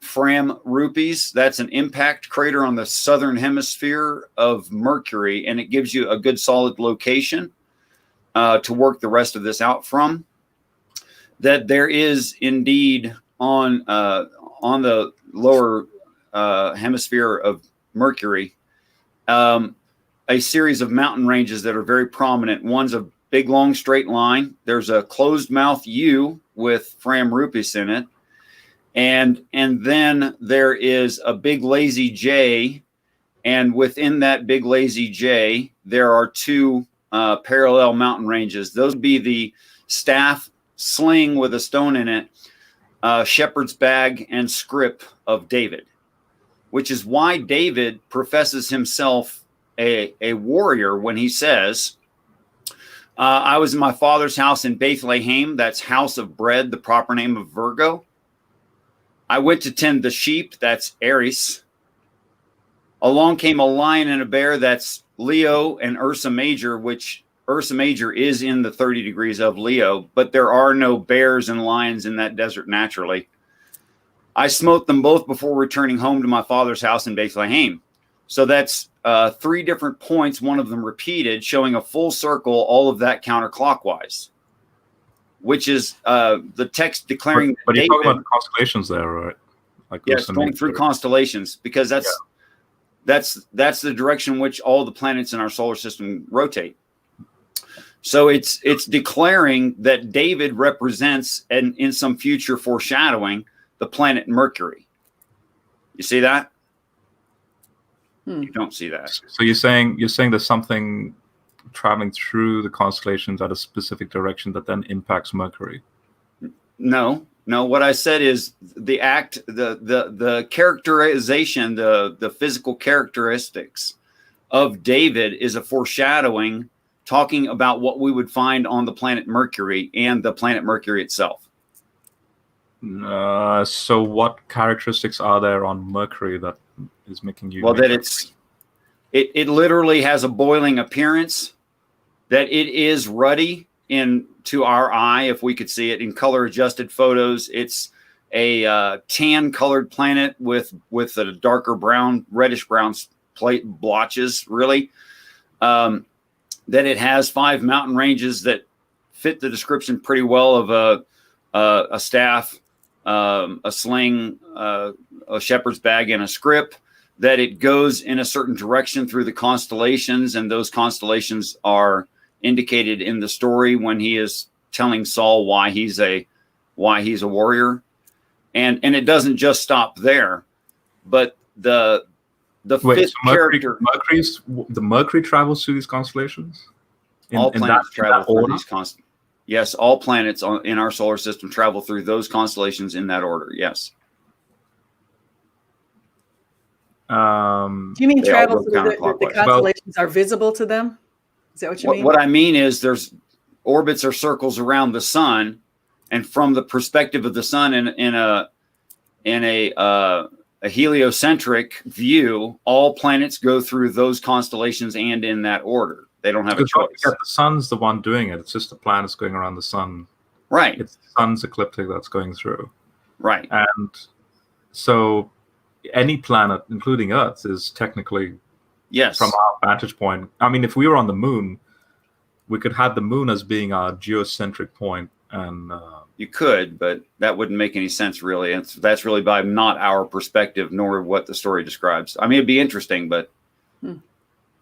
Fram Rupees, that's an impact crater on the southern hemisphere of Mercury, and it gives you a good solid location to work the rest of this out from. That there is indeed on the lower hemisphere of Mercury a series of mountain ranges that are very prominent. One's a big long straight line. There's a closed mouth U with Fram Rupees in it. And then there is a big lazy J, and within that big lazy J, there are two parallel mountain ranges. Those would be the staff sling with a stone in it, shepherd's bag, and scrip of David, which is why David professes himself a warrior when he says, I was in my father's house in Bethlehem, that's house of bread, the proper name of Virgo. I went to tend the sheep, that's Aries. Along came a lion and a bear, that's Leo and Ursa Major, which Ursa Major is in the 30 degrees of Leo, but there are no bears and lions in that desert naturally. I smote them both before returning home to my father's house in Bethlehem. So that's 3 different points, one of them repeated, showing a full circle, all of that counterclockwise. Which is the text declaring. But you're talking about the constellations there, right? Like yes, going through constellations, because that's the direction in which all the planets in our solar system rotate. So it's declaring that David represents, and in some future foreshadowing, the planet Mercury. You see that? You don't see that. So you're saying there's something traveling through the constellations at a specific direction that then impacts Mercury? No. What I said is the characterization, the physical characteristics of David is a foreshadowing, talking about what we would find on the planet Mercury and the planet Mercury itself. So what characteristics are there on Mercury that is making you? Well, that it's it literally has a boiling appearance, that it is ruddy to our eye, if we could see it in color adjusted photos. It's a tan colored planet with a darker brown, reddish brown plate blotches, really. That it has 5 mountain ranges that fit the description pretty well of a staff, a sling, a shepherd's bag, and a scrip. That it goes in a certain direction through the constellations, and those constellations are indicated in the story when he is telling Saul why he's a warrior, and it doesn't just stop there, but the fifth character. Mercury travels through these constellations. All planets travel through these constellations. Yes, all planets in our solar system travel through those constellations in that order. Yes. Do you mean travel through the constellations are visible to them? Is that what you mean? What I mean is there's orbits or circles around the sun, and from the perspective of the sun in a heliocentric view, all planets go through those constellations and in that order. They don't have a choice. The sun's the one doing it. It's just the planets going around the sun. Right. It's the sun's ecliptic that's going through. Right. And so any planet, including Earth, is technically, yes, from our vantage point. I mean, if we were on the moon, we could have the moon as being our geocentric point, and you could, but that wouldn't make any sense, really. And that's really by not our perspective, nor what the story describes. I mean, it'd be interesting, but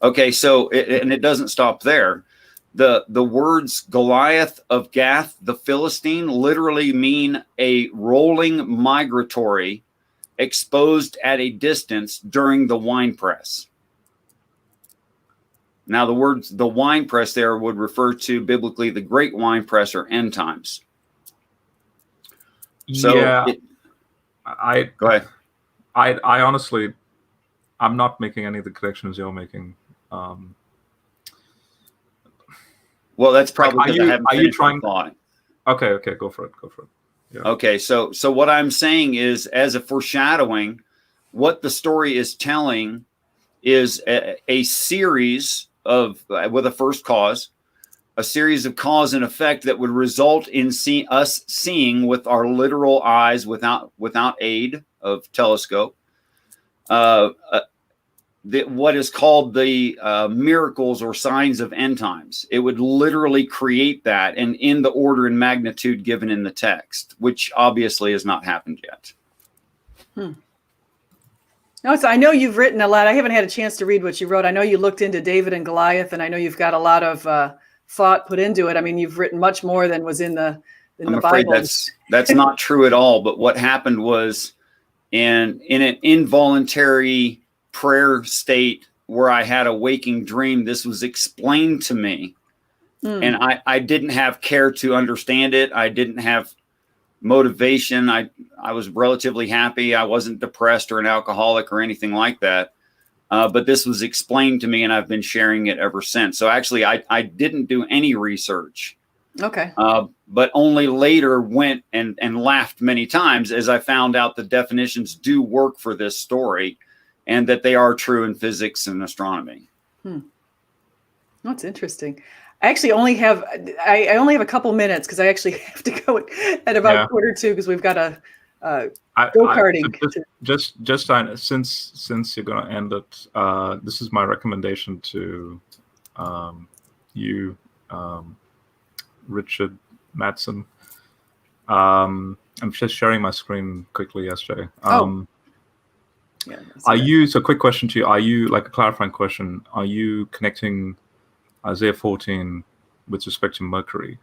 okay. So, and it doesn't stop there. The words Goliath of Gath, the Philistine, literally mean a rolling migratory exposed at a distance during the wine press. Now, the wine press there would refer to biblically the great wine press or end times. So yeah, go ahead. I honestly, I'm not making any of the connections you're making. Well, that's probably because I haven't finished the thought. Okay, go for it. Yeah. Okay, so what I'm saying is, as a foreshadowing, what the story is telling is a series of, with a first cause, a series of cause and effect that would result in us seeing with our literal eyes, without aid of telescope, what is called the miracles or signs of end times. It would literally create that, and in the order and magnitude given in the text, which obviously has not happened yet. No, so I know you've written a lot. I haven't had a chance to read what you wrote. I know you looked into David and Goliath, and I know you've got a lot of thought put into it. I mean, you've written much more than was in the I'm afraid Bible. That's not true at all. But what happened was, in an involuntary prayer state where I had a waking dream, this was explained to me, and I didn't have care to understand it. I didn't have motivation. I was relatively happy. I wasn't depressed or an alcoholic or anything like that. But this was explained to me, and I've been sharing it ever since. So actually, I didn't do any research. Okay. But only later went and laughed many times as I found out the definitions do work for this story, and that they are true in physics and astronomy. That's interesting. I actually only have I only have a couple minutes because I actually have to go at about 1:45 because we've got a go-karting. Since you're going to end it, this is my recommendation to you, Richard Madsen. I'm just sharing my screen quickly yesterday. So quick question to you. Are you, like a clarifying question, are you connecting Isaiah 14 with respect to Mercury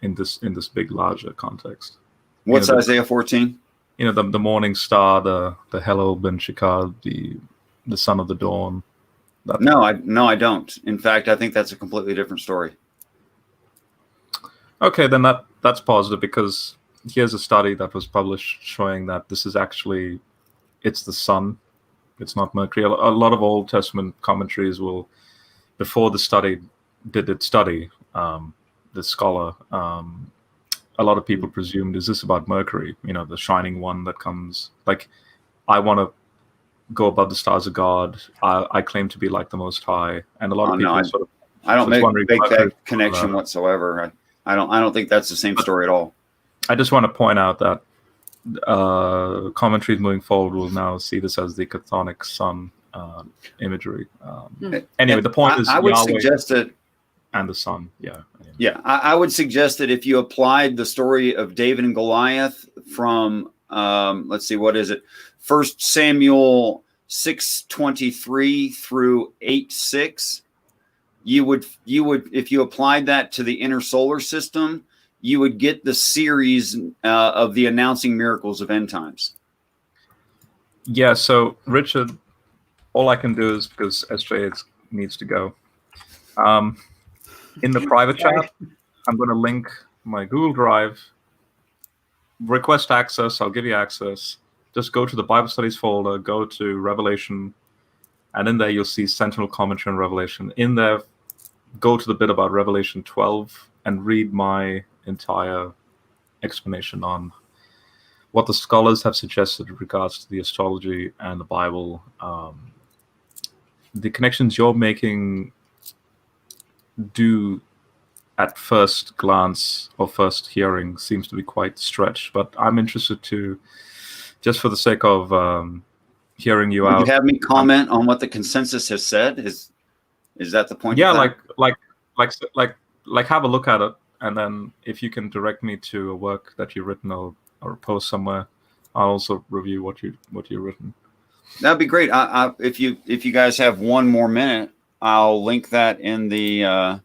in this big, larger context? What's Isaiah 14? You know, the morning star, the Hello Ben Shikar, the son of the dawn. No, I don't. In fact, I think that's a completely different story. Okay, then that's positive, because here's a study that was published showing that this is actually, it's the sun, it's not Mercury. A lot of Old Testament commentaries will, before the study, the scholar, a lot of people presumed, is this about Mercury? You know, the shining one that comes. Like, I want to go above the stars of God. I claim to be like the Most High, and a lot of people sort of. I don't make that connection whatsoever. I don't think that's the same story at all. I just want to point out that commentaries moving forward will now see this as the chthonic sun imagery. Anyway, the point is I would Yahweh suggest that, and the sun. I would suggest that if you applied the story of David and Goliath from let's see, what is it? 1 Samuel 6:23 through 8:6, you would if you applied that to the inner solar system, you would get the series of the announcing miracles of end times. Yeah. So Richard, all I can do is, because SJ needs to go. In the private chat, I'm going to link my Google Drive. Request access. I'll give you access. Just go to the Bible Studies folder, go to Revelation, and in there you'll see Sentinel Commentary on Revelation. In there, go to the bit about Revelation 12 and read my entire explanation on what the scholars have suggested in regards to the astrology and the Bible. The connections you're making do, at first glance or first hearing, seems to be quite stretched, but I'm interested to, just for the sake of hearing you out. Would you have me comment on what the consensus has said? Is that the point? Yeah, like have a look at it, and then if you can direct me to a work that you've written or post somewhere, I'll also review what you've written. That'd be great. If you guys have one more minute, I'll link that in the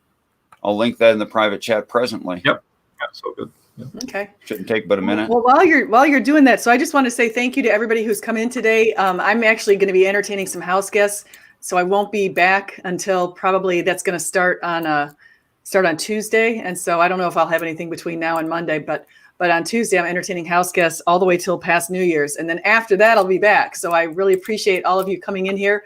private chat presently. Yep. Yeah, so good. Yep. Okay. Shouldn't take but a minute. Well, while you're doing that, so I just want to say thank you to everybody who's come in today. I'm actually going to be entertaining some house guests, so I won't be back until probably that's going to start on Tuesday, and so I don't know if I'll have anything between now and Monday, but on Tuesday I'm entertaining house guests all the way till past New Year's, and then after that I'll be back. So I really appreciate all of you coming in here.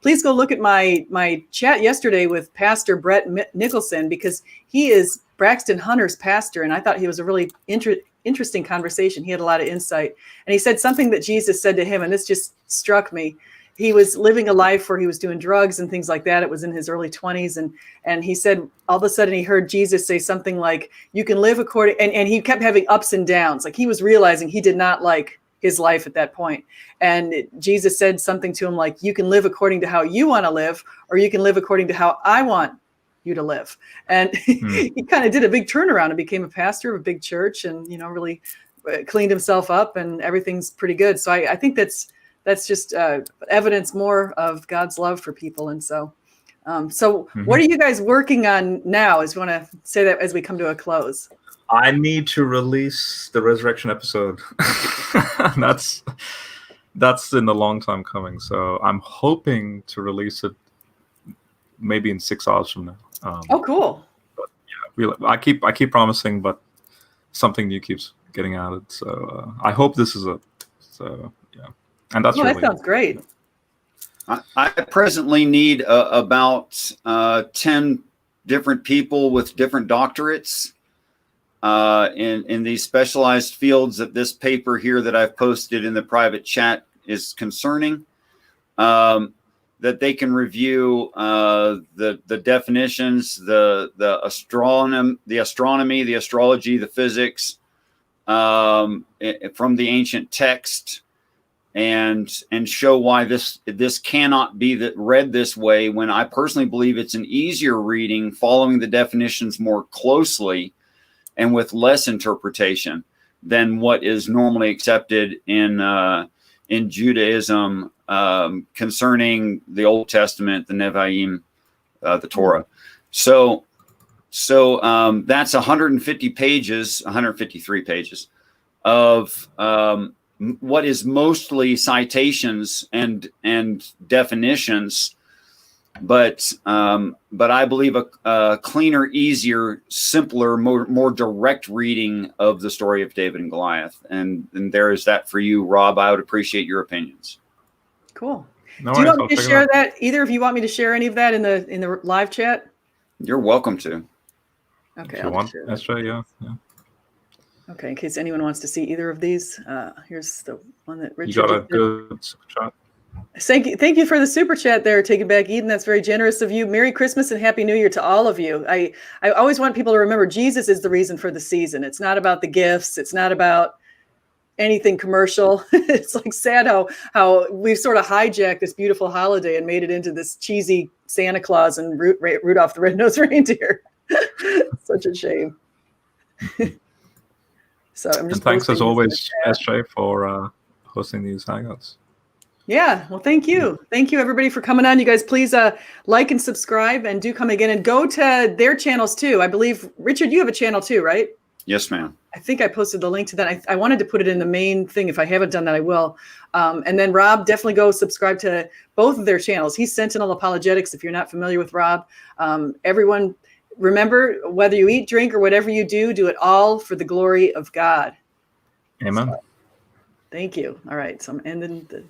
Please go look at my chat yesterday with Pastor Brett Nicholson, because he is Braxton Hunter's pastor, and I thought he was a really interesting conversation. He had a lot of insight, and he said something that Jesus said to him, and this just struck me. He was living a life where he was doing drugs and things like that. It was in his early 20s. And he said, all of a sudden he heard Jesus say something like, you can live according, and he kept having ups and downs. Like he was realizing he did not like his life at that point. And Jesus said something to him like, you can live according to how you want to live, or you can live according to how I want you to live. And he kind of did a big turnaround and became a pastor of a big church, and, really cleaned himself up, and everything's pretty good. So I think that's just evidence more of God's love for people. And so, what are you guys working on now? As we want to say that as we come to a close. I need to release the resurrection episode. That's in a long time coming. So I'm hoping to release it maybe in 6 hours from now. Oh, cool. But yeah, I keep promising, but something new keeps getting added. So I hope this is it. So yeah. And that's that sounds great. I presently need about 10 different people with different doctorates in these specialized fields that this paper here that I've posted in the private chat is concerning, that they can review the definitions, the astronomy, the astrology, the physics from the ancient text, and show why this cannot be read this way, when I personally believe it's an easier reading, following the definitions more closely and with less interpretation than what is normally accepted in Judaism concerning the Old Testament, the Nevi'im, the Torah. So that's 153 pages of what is mostly citations and definitions, but I believe a cleaner, easier, simpler, more direct reading of the story of David and Goliath. And there is that for you, Rob. I would appreciate your opinions. Cool. No Do you worries, want me to share that? Either of you want me to share any of that in the live chat? You're welcome to. Okay. If you want, that's right. Yeah. Okay, in case anyone wants to see either of these, here's the one that Richard. You got a good super chat. Thank you for the super chat there, Take It Back, Eden. That's very generous of you. Merry Christmas and Happy New Year to all of you. I always want people to remember Jesus is the reason for the season. It's not about the gifts. It's not about anything commercial. It's like sad how we've sort of hijacked this beautiful holiday and made it into this cheesy Santa Claus and Rudolph the Red-Nosed Reindeer. Such a shame. So I'm just. And thanks as always, SJ, for hosting these hangouts. Yeah, well, thank you. Thank you, everybody, for coming on. You guys, please like and subscribe, and do come again and go to their channels, too. I believe, Richard, you have a channel, too, right? Yes, ma'am. I think I posted the link to that. I wanted to put it in the main thing. If I haven't done that, I will. And then Rob, definitely go subscribe to both of their channels. He's Sentinel Apologetics, if you're not familiar with Rob. Everyone, remember, whether you eat, drink, or whatever you do it all for the glory of God. Amen. So, thank you. All right, so I'm ending the